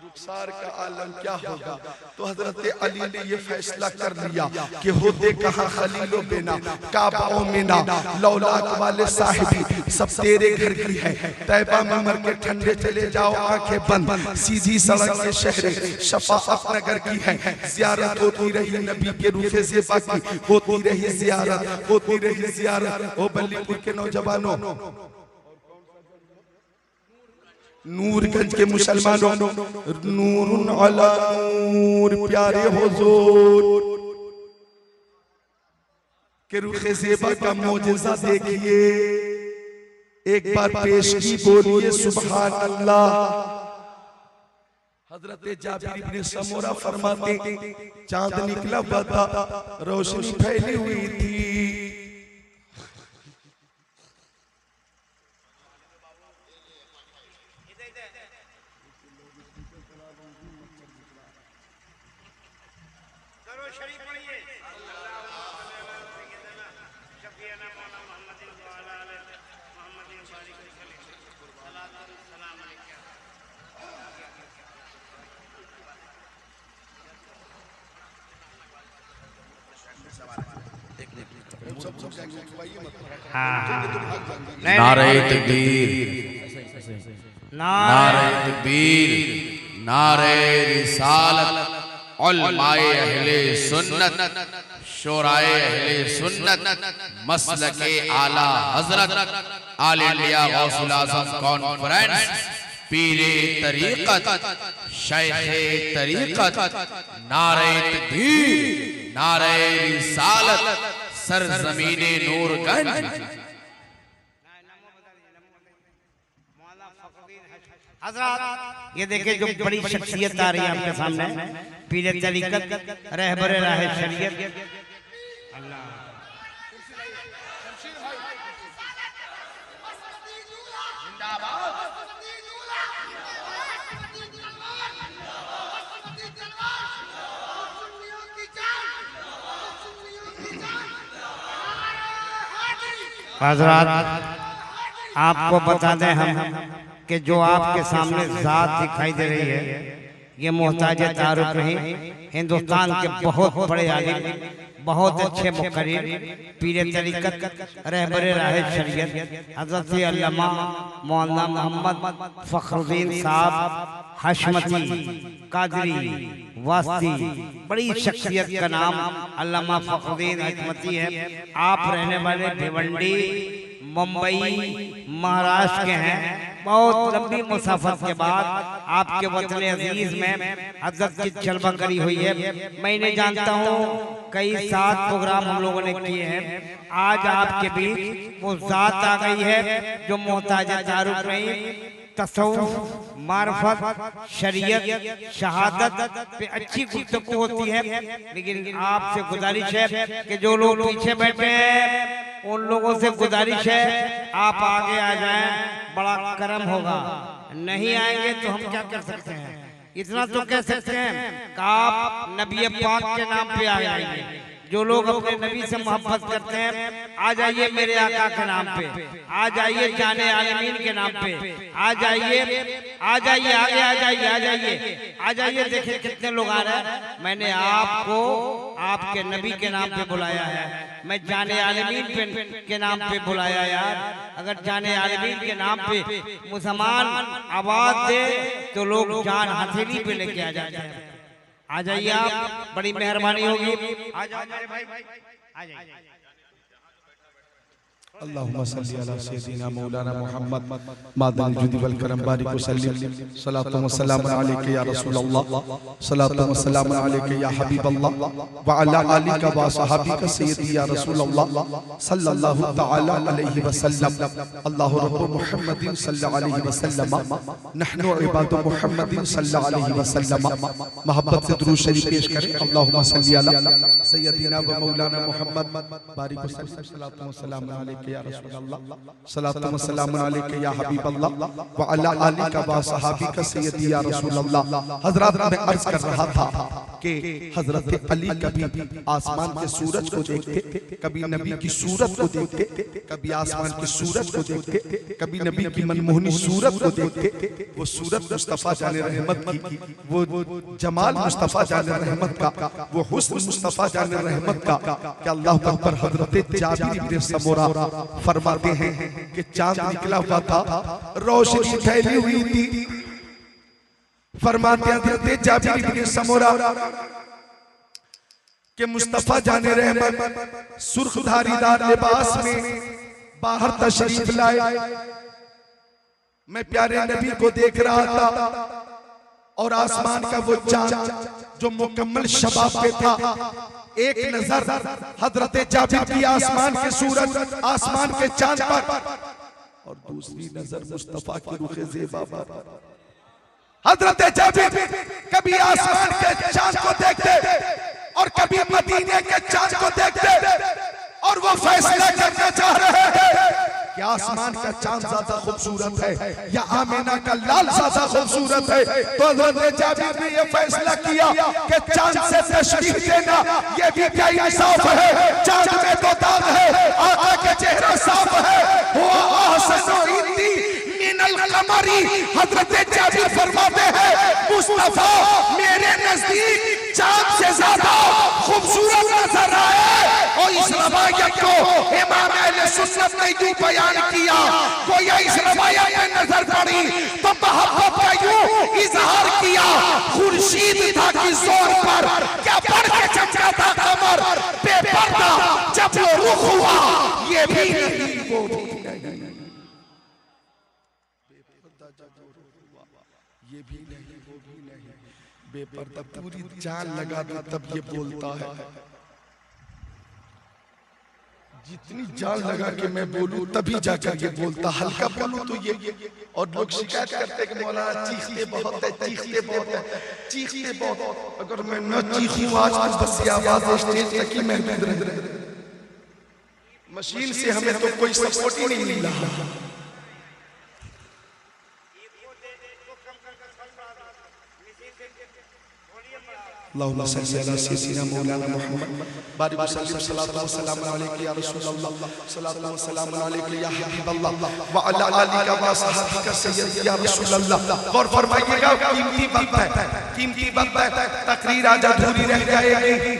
रुखसार का आलम क्या होगा। तो हजरत अली ने ये फैसला कर लिया कि होते कहाँ खलीलो बेना, काबा ओ मीना, लौलाक वाले साहिबी सब तेरे घर की है। तैबा में मर के ठंडे चले जाओ आंखें बंद, सीधी सड़क से शहरे शफाअत नगर की है। ज़ियारत होती रही नबी के रूह ज़ेबा की, होती रही ज़ियारत, होती रही ज़ियारत। ओ बल्लीपुर के नौजवानों, नूरगंज के मुसलमानों, नूरुन अला नूर प्यारे हुजूर के रूह ज़ेबा का मौजज़ा देखिए। एक बार पेश की बोलिए सुभान अल्लाह। हजरत जाबिर इब्ने समूरा फरमाते चांद निकला हुआ था, रोशनी फैली हुई थी। नारे तकबीर, नारे तकबीर, नारे रिसालत, उलमाए अहले सुन्नत, शोराए अहले सुन्नत, मसलके आला हजरत, आल इंडिया गौसुल आज़म कॉन्फ्रेंस, पीरे तरीक़त, शेखे तरीक़त, नारे तकबीर, नारे रिसालत, सरज़मीने नूरगंज। हजरत ये देखिए जो बड़ी शख्सियत आ रही है आपके सामने, पीर तरीकत रहबर राह शरीयत। हजरत आपको बता दें हम कि जो आपके सामने जात दिखाई दे रही है ये मोहताज तारुफ नहीं, हिंदुस्तान के बहुत बड़े आलिम, बहुत अच्छे मुकर्रिर, पीर तरीकत रहबर राह शरीयत हजरत अल्लामा मौलाना मोहम्मद फखरुद्दीन साहब हशमती कादरी वास्ती, बड़ी शख्सियत का नाम अल्लामा फखरुद्दीन हशमती है। आप रहने वाले भिवंडी मुंबई महाराष्ट्र के हैं। बहुत लंबी मुसाफत के बाद आपके वतन अजीज में हजरत की जलवा करी हुई है। मैं इन्हें जानता हूँ, कई 7 प्रोग्राम हम लोगों ने किए हैं। आज आपके बीच वो जात आ गई है जो मोहताज तारुफ नहीं, तसव्वुफ, मार्फत, शरीयत, शहादत पे अच्छी गुफ्तगू होती है। लेकिन आपसे गुजारिश है कि जो लोग पीछे बैठे हैं उन लोगों से गुजारिश है आप आगे आ जाएं, बड़ा करम होगा। नहीं आएंगे तो हम क्या कर सकते हैं? इतना तो कह सकते हैं कि आप नबी पाक के नाम पे आ जाएंगे। जो लोग अपने नबी से मोहब्बत करते हैं आ जाइए मेरे आका के नाम पे, आ जाइए जाने आलमीन के नाम पे, आ जाइए आगे आ जाइए आ जाइए। देखिए कितने लोग आ रहे हैं। मैंने आपको आपके नबी के नाम पे बुलाया है, मैं जाने आलमीन के नाम पे बुलाया यार। अगर जाने आलमीन के नाम पे मुसलमान आवाज दे तो लोग जान हथेली पे लेके आ जाते हैं। आ जाइए आप, बड़ी मेहरबानी होगी। आ जाओ मेरे भाई, आ जाइए। अल्लाहुम्मा सल्ली अला सय्यदिना मौलाना मुहम्मद मादल जुदी वल करम बारिक वसल्लिम। सलातु व सलाम अलैका या रसूल अल्लाह, सलातु व सलाम अलैका या हबीब अल्लाह व अला आलिका व सहाबिका सय्यदी या रसूल अल्लाह सल्लल्लाहु तआला अलैहि वसल्लम। अल्लाहु रब्बु मुहम्मदिन सल्लल्लाहु अलैहि वसल्लम, नहनु इबादु मुहम्मदिन सल्लल्लाहु अलैहि वसल्लम। मोहब्बत से दुरूद शरीफ पेश करें। अल्लाहुम्मा सल्ली अला सय्यदिना व मौलाना मुहम्मद बारिक वसल्लम। सलातु व सलाम अलैका या रसूल अल्लाह, सलातु व सलाम अलैका या हबीब अल्लाह व अला आलिका व सहाबिका सय्यदी या रसूल अल्लाह। हजरत मैं अर्ज कर रहा था कि हजरत अली कभी आसमान के सूरज को देखते, कभी नबी की सूरत को देखते, कभी आसमान के सूरज को देखते, कभी नबी की मनमोहनी सूरत को देखते। वो सूरत मुस्तफा जाने रहमत की, वो जमाल मुस्तफा जाने रहमत का, वो हुस्न मुस्तफा जाने रहमत का। कि अल्लाह अकबर। हजरत जाबिर इब्न समूरा फरमाते हैं कि चांद निकला हुआ था, रोशनी फैली हुई थी। फरमाते हैं जाबिर इब्न समूरा कि मुस्तफा जाने रहमत सुर्ख धारीदार लिबास में बाहर तशरीफ लाए। मैं प्यारे नबी को देख रहा था और आसमान का वो चांद जो मुकम्मल शबाब पे था, एक नजर हजरत जाबिर की आसमान के सूरज, आसमान के चांद पर, और दूसरी नजर मुस्तफा की रुखे ज़ेबा पर। हजरत जाबिर कभी आसमान के चांद को देखते और कभी मदीने के चांद को देखते, और वो फैसला करना चाह रहे हैं कि आसमान का चांद ज्यादा खूबसूरत है या आमीना का लाल ज्यादा खूबसूरत है। तो हज़रत जाबिर ने यह फैसला किया कि चांद से तशरीफ देना ये भी क्या इंसाफ है। चांद में तो दाग है, आका का चेहरा साफ है। हुआ अहसनु इंदी मिनल कमरी। हज़रत जाबिर फरमाते हैं मुस्तफा मेरे नजदीक चांद से ज्यादा खूबसूरत नजर आए। और इस रवायत को इमाम अहले सुन्नत ने यूं बयान किया, गोया इस रवायत में नजर पड़ी तो मोहब्बत का यूं इजहार किया। खुर्शीद था कि जोर पर क्या बढ़ के चमका था कमर, बेपर्दा जब वो रुख हुआ ये भी नहीं वो भी नहीं, बेपर्दा जब वो रुख हुआ ये भी नहीं वो भी नहीं, बेपर्दा पूरी जान लगा दो तब ये बोलता है। जितनी जान लगा के मैं बोलूं तभी जाकर ये बोलता, हल्का बोलूं तो ये। और लोग शिकायत करते कि मौलाना चीखते बहुत है, चीखते बहुत है, चीखते बहुत। अगर मैं न चीखूं आज तो बस ये आवाज स्टेज तक ही महदूद रहे। मशीन से हमें तो कोई सपोर्ट ही नहीं मिला। अल्लाहुम्मा सल्ली अला सय्यिदिना मौलाना मुहम्मद बारिक वसल्लिम सल्लल्लाहु अलैहि वसल्लम या रसूलल्लाह सल्लल्लाहु अलैहि वसल्लम या हबीबल्लाह व अला आलिका व सहाबिका सय्यद या रसूलल्लाह। गौर फरमाइएगा, कीमती वक्त है, कीमती वक्त है। तकरीर आज अधूरी रह जाएगी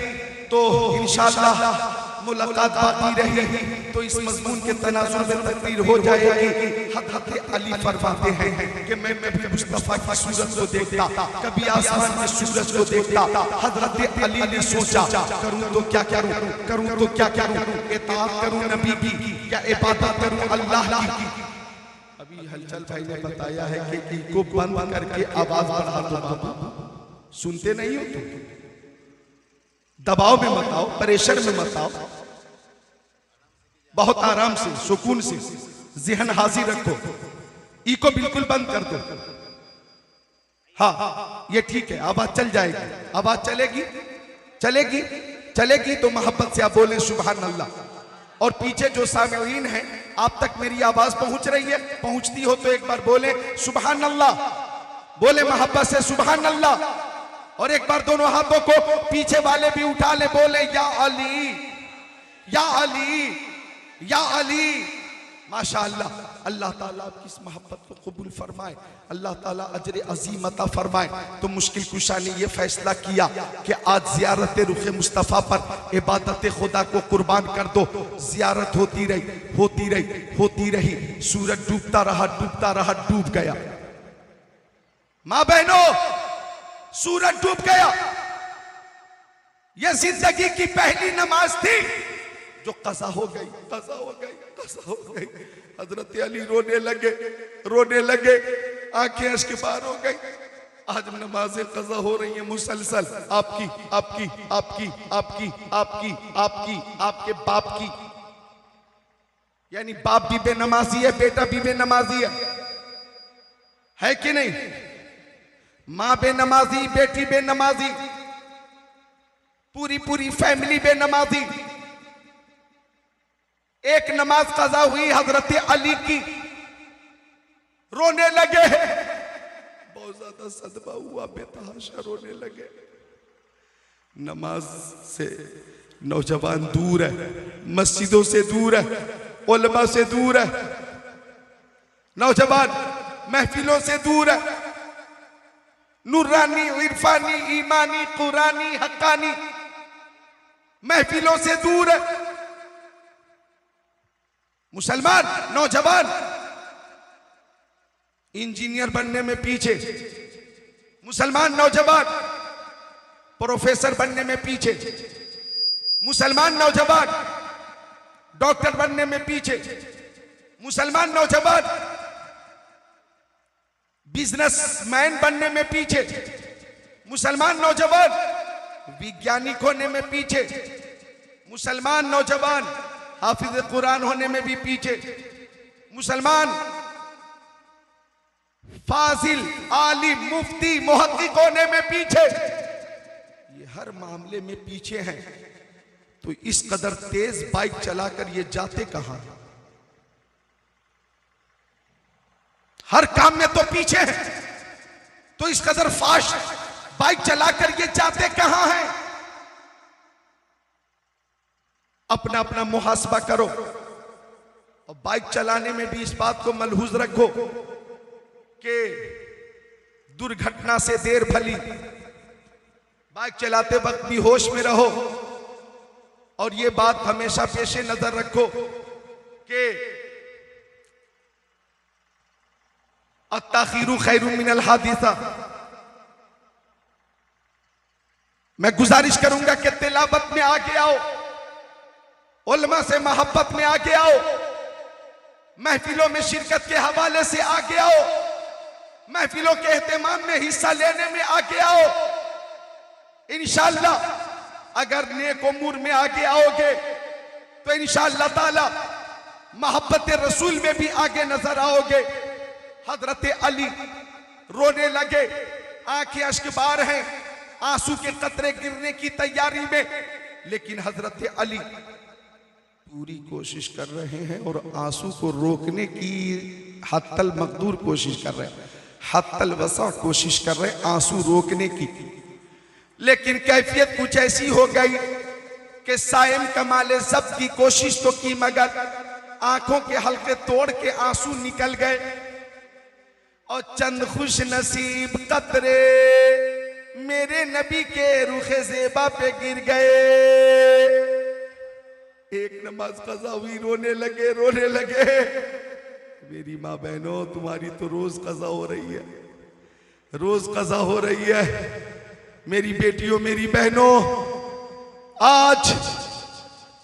तो इंशाअल्लाह मुलाकात बाकी रहेगी, तो इस मजमून के तनाजुर में तकरीर हो जाएगी। हज़रत अली फरमाते हैं कि मैं कभी मुस्तफा की सूरत को देखता, कभी आसमान की सूरत को देखता। हज़रत अली ने सोचा, करूं तो क्या करूं, करूं तो क्या करूं, इताअत करूं नबी की या इबादत करूं अल्लाह की। अभी हलचल भाई ने बताया है कि इनको बंद करके आवाज बढ़ा दो बाबा, सुनते नहीं हो तुम। दबाव में मत आओ, प्रेशर में मत आओ, बहुत आराम से सुकून से ज़हन हाजिर रखो। ई को बिल्कुल बंद कर दो। हाँ ये ठीक है, आवाज चल जाएगी, आवाज चलेगी, चलेगी, चलेगी तो मोहब्बत से आप बोले सुभान अल्लाह। और पीछे जो सामीईन हैं, आप तक मेरी आवाज पहुंच रही है? पहुंचती हो तो एक बार बोले सुभान अल्लाह, बोले मोहब्बत से सुभान अल्लाह। और एक बार दोनों हाथों को पीछे वाले भी उठा ले, बोले या अली, या अली, या अली। माशाअल्लाह, अल्लाह ताला आपकी इस मोहब्बत को कबूल फरमाए, अल्लाह ताला अजर अजीम अता फरमाए। तो मुश्किल कुशा ने यह फैसला किया कि आज जियारत रुख मुस्तफ़ा पर इबादत खुदा को कुर्बान कर दो। जियारत होती रही, होती रही, होती रही, सूरज डूबता रहा, डूबता रहा, डूब गया। माँ बहनों, सूरज डूब गया। यह जिंदगी की पहली नमाज थी जो कज़ा हो गई, कज़ा हो गई, कज़ा हो गई। हजरत अली रोने लगे, रोने लगे, आंखें अश्क बार हो गई। आज नमाजें कज़ा हो रही हैं मुसलसल, आपकी, आपकी, आपकी, आपकी, आपकी, आपकी, आपके बाप की। यानी बाप भी बेनमाजी है, बेटा भी बेनमाजी है कि नहीं? माँ बेनमाजी, बेटी बेनमाजी, पूरी पूरी फैमिली बेनमाजी। एक नमाज कज़ा हुई हजरत अली की, रोने लगे, बहुत ज्यादा सदमा हुआ, बेतहाशा रोने लगे। नमाज से नौजवान दूर है, मस्जिदों से दूर है, उलमा से दूर है, नौजवान महफिलों से दूर है। नूरानी, इरफानी, ईमानी, कुरानी, हक्कानी महफिलों से दूर है। मुसलमान नौजवान इंजीनियर बनने में पीछे, मुसलमान नौजवान प्रोफेसर बनने में पीछे, मुसलमान नौजवान डॉक्टर बनने में पीछे, मुसलमान नौजवान बिजनेसमैन बनने में पीछे, मुसलमान नौजवान वैज्ञानिक होने में पीछे, मुसलमान नौजवान हाफिज कुरान होने में भी पीछे, मुसलमान फाजिल, आलिम, मुफ्ती, मुहक्किक होने में पीछे। ये हर मामले में पीछे हैं। तो इस कदर तेज बाइक चलाकर ये जाते कहां? हर काम में तो पीछे हैं, तो इस कदर फास्ट बाइक चलाकर ये जाते कहां हैं? अपना अपना मुहासबा करो। और बाइक चलाने में भी इस बात को मलहूज रखो कि दुर्घटना से देर भली। बाइक चलाते वक्त भी होश में रहो। और ये बात हमेशा पेशे नजर रखो कि अत्ताखीरु खैरुम मिनल हादिसा। मैं गुजारिश करूंगा कि तिलावत में आगे आओ, उलमा से मोहब्बत में आगे आओ, महफिलों में शिरकत के हवाले से आगे आओ, महफिलों के एहतमाम में हिस्सा लेने में आगे आओ। इंशाअल्लाह अगर नेक उमूर में आगे आओगे तो इंशाअल्लाह ताला मोहब्बत रसूल में भी आगे नजर आओगे। हजरत अली रोने लगे, आंखें अश्कबार हैं, आंसू के कतरे गिरने की तैयारी में, लेकिन हजरत अली पूरी कोशिश कर रहे हैं और आंसू को रोकने की हत्तल मकदूर कोशिश कर रहे हैं, हत्तल वसा कोशिश कर रहे हैं आंसू रोकने की। लेकिन कैफियत कुछ ऐसी हो गई कि सायम कमाले सब की कोशिश तो की, मगर आंखों के हल्के तोड़ के आंसू निकल गए और चंद खुश नसीब कतरे मेरे नबी के रुखे ज़ेबा पे गिर गए। एक नमाज कज़ा हुई, रोने लगे। मेरी माँ बहनों, तुम्हारी तो रोज कज़ा हो रही है, रोज कज़ा हो रही है। मेरी बेटियों, मेरी बहनों, आज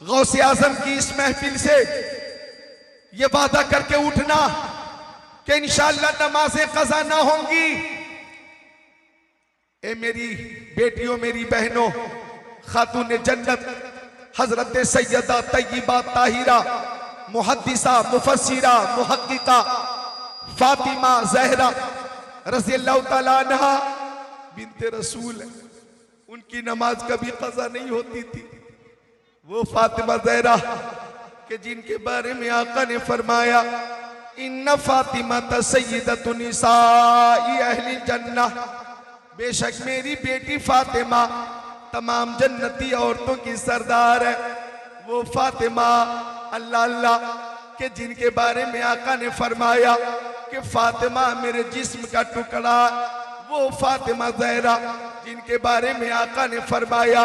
गौसे आजम की इस महफिल से ये वादा करके उठना कि इंशाअल्लाह नमाजें कज़ा ना होंगी। ए मेरी बेटियों, मेरी बहनों, खातून जन्नत हजरत सैयदा तय्यबा ताहिरा मुहद्दिसा मुफस्सिरा मुहक्किका फातिमा ज़हरा रज़ियल्लाहु ताला अन्हा बिन्ते रसूल, उनकी नमाज कभी कज़ा नहीं होती थी। वो फातिमा ज़हरा कि जिनके बारे में आका ने फरमाया, इन्ना फातिमा सय्यदतु निसाई अहलिल जन्नह, बेशक मेरी बेटी फातिमा तमाम जन्नती औरतों की सरदार है। वो फातिमा अल्लाह अल्लाह के जिनके बारे में आका ने फरमाया कि फातिमा मेरे जिस्म का टुकड़ा, वो फातिमा ज़हरा जिनके बारे में आका ने फरमाया,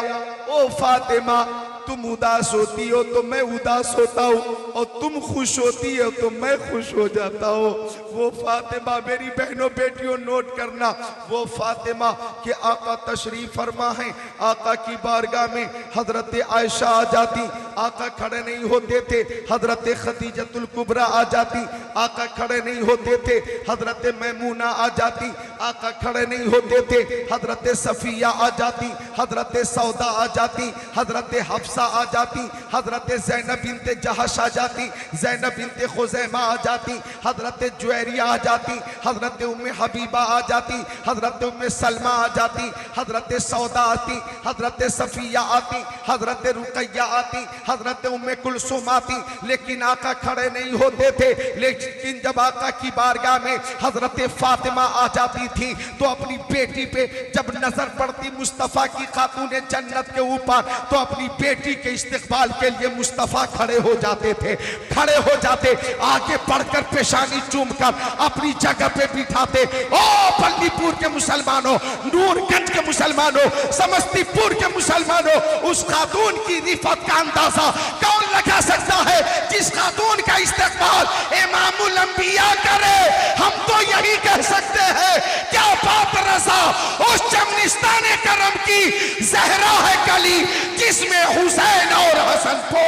ओ फातिमा तुम उदास होती हो तो मैं उदास होता हूँ, और तुम खुश होती हो तो मैं खुश हो जाता हूँ। वो फातिमा, मेरी बहनों बेटियों नोट करना, वो फातिमा के आका तशरीफ फरमा है। आका की बारगाह में हजरत आयशा आ जाती, आका खड़े नहीं होते थे। हजरत खदीजतुल कुबरा आ जाती, आका खड़े नहीं होते थे। हजरत मैमूना आ जाती, आका खड़े नहीं होते थे। हजरत सफिया आ जाती, हजरत सौदा आ जाती, हजरत हफ्सा आ जाती, हजरत ज़ैनब बिनते जहश आ जाती, ज़ैनब बिनते खुज़ैमा आ जाती, हजरत जुवैरिया आ जाती, हजरत उम्मे हबीबा आ जाती, हजरत उम्मे सलमा आ जाती, हजरत सौदा आती, हजरत सफिया आती, हजरत रुकैया आती, हजरत उम्मे कुलसुम आती। लेकिन आका खड़े नहीं होते थे। लेकिन जब आका की बारगाह में हजरत फातिमा आ जाती थी तो अपनी बेटी पे जब नजर पड़ती मुस्तफ़ा की खातून जन्नत के ऊपर, तो अपनी बेटी के इस्तिकबाल के लिए मुस्तफ़ा खड़े हो जाते थे, खड़े हो जाते, आगे बढ़कर पेशानी चूमकर अपनी जगह पे बिठाते। ओ बल्लीपुर के मुसलमानों, नूरगंज के मुसलमानों, समस्तीपुर के मुसलमानों, उस खातून की रिफत का अंदाजा कौन लगा सकता है जिस खातून का इस्तिकबाल इमामुल अंबिया करे। हम तो यही कह सकते हैं, क्या बात रज़ा उस चमनिस्ताने करम की ज़हरा है कली जिसमें हुसैन और हसन को।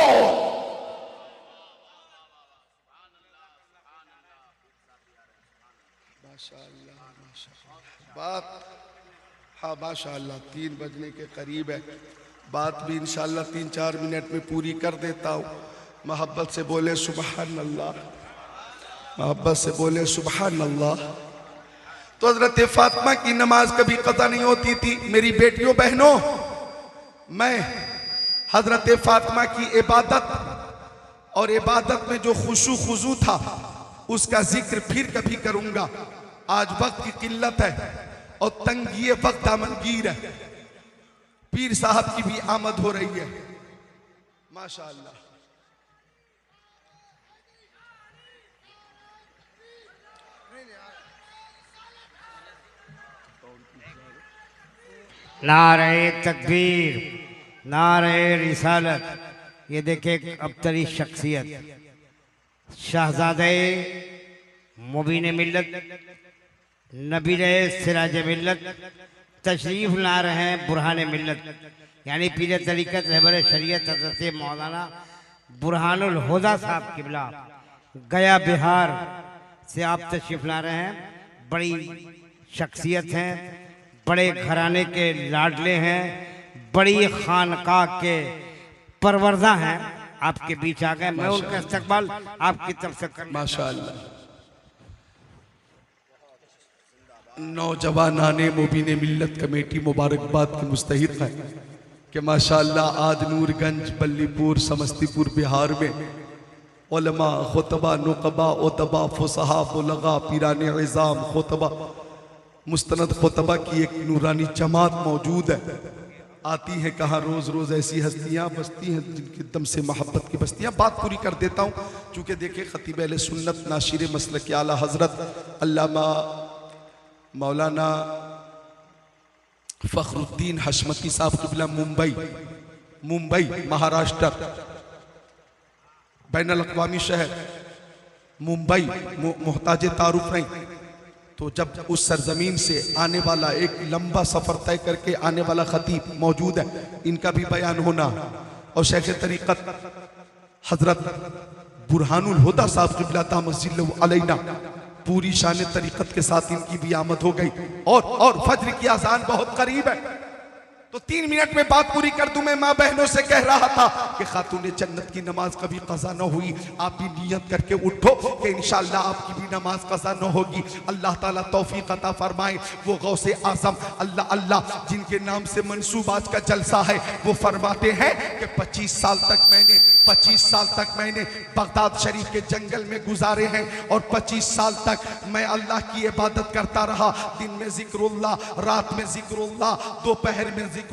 बात हाँ माशाअल्लाह 3 बजने के करीब है। बात भी इंशाअल्लाह 3-4 मिनट में पूरी कर देता हूँ। मोहब्बत से बोले सुबहान अल्लाह, मोहब्बत से बोले सुबहान अल्लाह। तो हजरत फातिमा की नमाज कभी कज़ा नहीं होती थी। मेरी बेटियों बहनों, मैं हजरत फातिमा की इबादत और इबादत में जो खुशू खुजू था उसका जिक्र फिर कभी करूंगा। आज वक्त की किल्लत है और तंगी वक्त दामनगीर है। पीर साहब की भी आमद हो रही है माशाअल्लाह। नारे तकबीर, नारे रिसालत। ये देखे अबतरी शख्सियत, शहजादे मुबीन मिल्लत, नबीरे सिराज मिल्लत तशरीफ ला रहे हैं बुरहान मिल्लत, यानी पीर तरीक़त रहबर शरीयत हज़रत मौलाना बुरहानुल हुदा साहब किबला गया बिहार से आप तशरीफ ला रहे हैं। बड़ी शख्सियत हैं, बड़े घराने के लाडले हैं, बड़ी खानकाह के परवरदा हैं। आपके बीच आ गए। मैं उनका इस्तकबाल आपकी तरफ से कर माशाअल्लाह। नौजवानाने मुबीन मिल्लत कमेटी मुबारकबाद के मुस्तहिक है कि माशाअल्लाह आज नूरगंज, बल्लीपुर, समस्तीपुर, बिहार में उलमा, खुतबा, नुकबा, उतबा, फुसहा, बुलगा, पीराने इज़ाम, खुतबा, मुस्तनद खुतबा की एक नूरानी जमात मौजूद है। आती हैं कहाँ रोज़ रोज़ ऐसी हस्तियाँ बसती हैं जिनके दम से मोहब्बत की बस्तियाँ। बात पूरी कर देता हूँ चूँकि देखिए खतीब अहले सुन्नत नाशिर मसलक आला हज़रत अल्लामा मौलाना फ़खरुद्दीन हशमती साहब क़िबला मुंबई महाराष्ट्र, बैनुल अक़वामी शहर मुंबई, मोहताज तारुफ नहीं। तो जब उस सरजमीन से आने वाला एक लंबा सफ़र तय करके आने वाला खतीब मौजूद है, इनका भी बयान होना, और शेख तरीक़त हज़रत बुरहानुल हुदा साहब क़िबला तामस्जिल्लहु अलैना पूरी शान तरीक़त के साथ इनकी भी आमद हो गई। और फज्र की अज़ान बहुत करीब है, तो 3 मिनट में बात पूरी कर दूं। मैं माँ बहनों से कह रहा था कि खातूने जन्नत की नमाज कभी कज़ा न हुई। आप भी नियत करके उठो कि इंशाअल्लाह आपकी भी नमाज कज़ा न होगी। अल्लाह ताला तौफीक अता फरमाए। वो गौसे आज़म अल्लाह अल्लाह जिनके नाम से मंसूब आज का जलसा है, वो फरमाते हैं कि 25 साल तक मैंने बगदाद शरीफ के जंगल में गुजारे हैं, और 25 साल तक मैं अल्लाह की इबादत करता रहा। दिन में जिक्रुल्लाह, रात में जिक्रुल्लाह, दोपहर में जिक्रुल्लाह,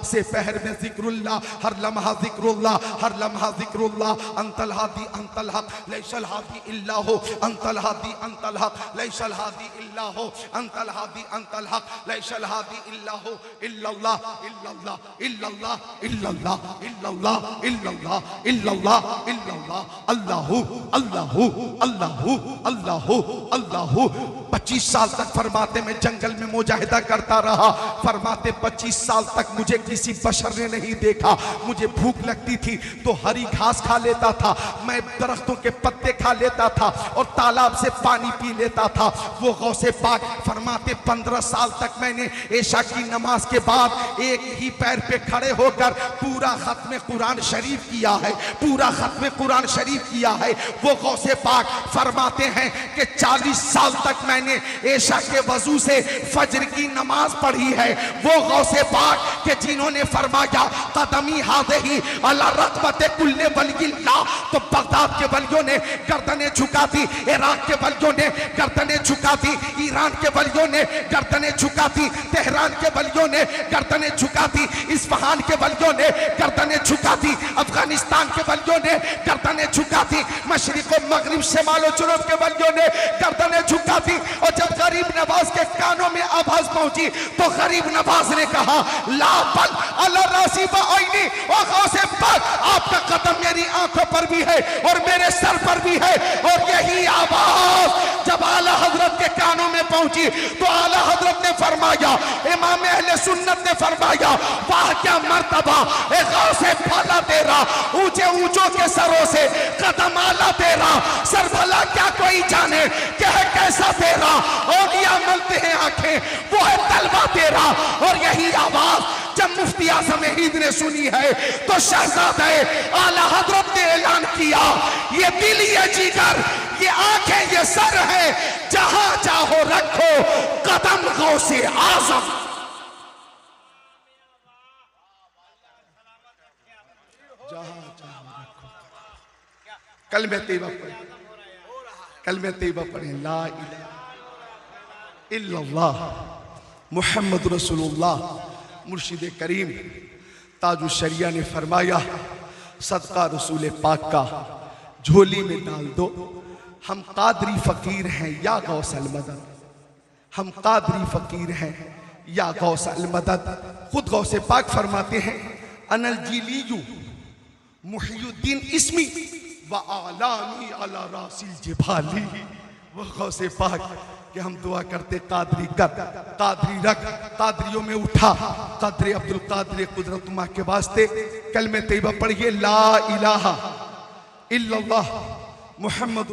से पहर में जिक्रुल्लाह, हर लम्हा जिक्रुल्लाह। अंतल हादी अंतल हक लैसल हादी इल्ला हो, अंतल हादी अंतल हक लैसल हादी इल्ला हो, अंतल हादी अंतल हक लैसल हादी इल्ला हो। इल्लल्लाह इल्लल्लाह इल्लल्लाह इल्लल्लाह इल्लल्लाह इल्लल्लाह इल्लल्लाह इल्लल्लाह अल्लाहु अल्लाहु अल्लाहु अल्लाहु अल्लाहु। 25 साल तक फरमाते मैं जंगल में मुजाहिदा करता रहा। फरमाते 25 साल तक मुझे किसी बशर ने नहीं देखा। मुझे भूख लगती थी तो हरी घास खा लेता था, मैं दरख्तों के पत्ते खा लेता था और तालाब से पानी पी लेता था। वो गौसे पाक फरमाते 15 साल तक मैंने ऐशा की नमाज के बाद एक ही पैर पे खड़े होकर पूरा खत्म कुरान शरीफ किया है, पूरा खत्म कुरान शरीफ किया है। वो गौसे पाक फरमाते हैं कि 40 साल तक मैंने ऐशा के वजू से फजर की नमाज पढ़ी है। वो गौसे पाक के जिन्होंने फरमाया कदमी हाज़िही अला रक़बते कुल्ले वलिय्यिल्लाह, तो बगदाद के वलियों ने गर्दनें झुका दी, इराक के वलियों ने गर्दनें झुका दी, ईरान के वलियों ने गर्दनें झुका दी, तेहरान के वलियों ने गर्दनें झुका दी, इस्फहान के वलियों ने गर्दनें झुका दी, अफगानिस्तान के वलियों ने गर्दनें झुका दी, मशरिक़ व मगरिब शिमाल व जुनूब के वलियों ने गर्दनें झुका दी। और जब गरीब नवाज के कानों में आवाज पहुंची तो गरीब नवाज ने कहा ला बल अला रासी व आईनी, ओ गौसे पाक आपका कदम मेरी आंखों पर भी है और मेरे सर पर भी है। और यही आवाज जब आला हजरत के कानों में पहुंची तो आला हजरत ने फरमाया, इमाम अहले सुन्नत ने फरमाया, वाह क्या मर्तबा ए गौसे पाला तेरा, ऊंचे ऊंचों के सरों से कदम आला तेरा, सर भला क्या कोई जाने क्या कैसा तेरा, औलिया मलते हैं आंखें वो है तलवा तेरा। और यही आवाज जब मुफ्ती आज़म हिंद ने सुनी है तो शहजादे आला हजरत ने ऐलान किया, ये दिल ये जिगर ये आंखें ये सर है, जहां चाहो रखो कदम गौसे आज़म। कलमे तैयबा पढ़े, कलमे तैयबा पढ़े, ला इलाहा इल्लल्लाह मुहम्मद रसूलुल्लाह। मुर्शिद करीम ताजु शरिया ने फरमाया, सदका रसूल पाक का झोली में डाल दो, हम कादरी फकीर हैं या गौसल मदद, हम कादरी फकीर हैं या गौसल मदद। खुद गौसे पाक फरमाते हैं अनल जीलियू मुहियुद्दीन इस्मी व आलामी अला रासिल जिबाली। वो गौसे पाक कि हम दुआ करते कादरी कर, कादरी रख, कादरियों में उठा, कादरी अब्दुल कादरी कुदरतुल्लाह के वास्ते कलमे तैयबा पढ़िए, ला इलाहा इल्लल्लाह मुहम्मद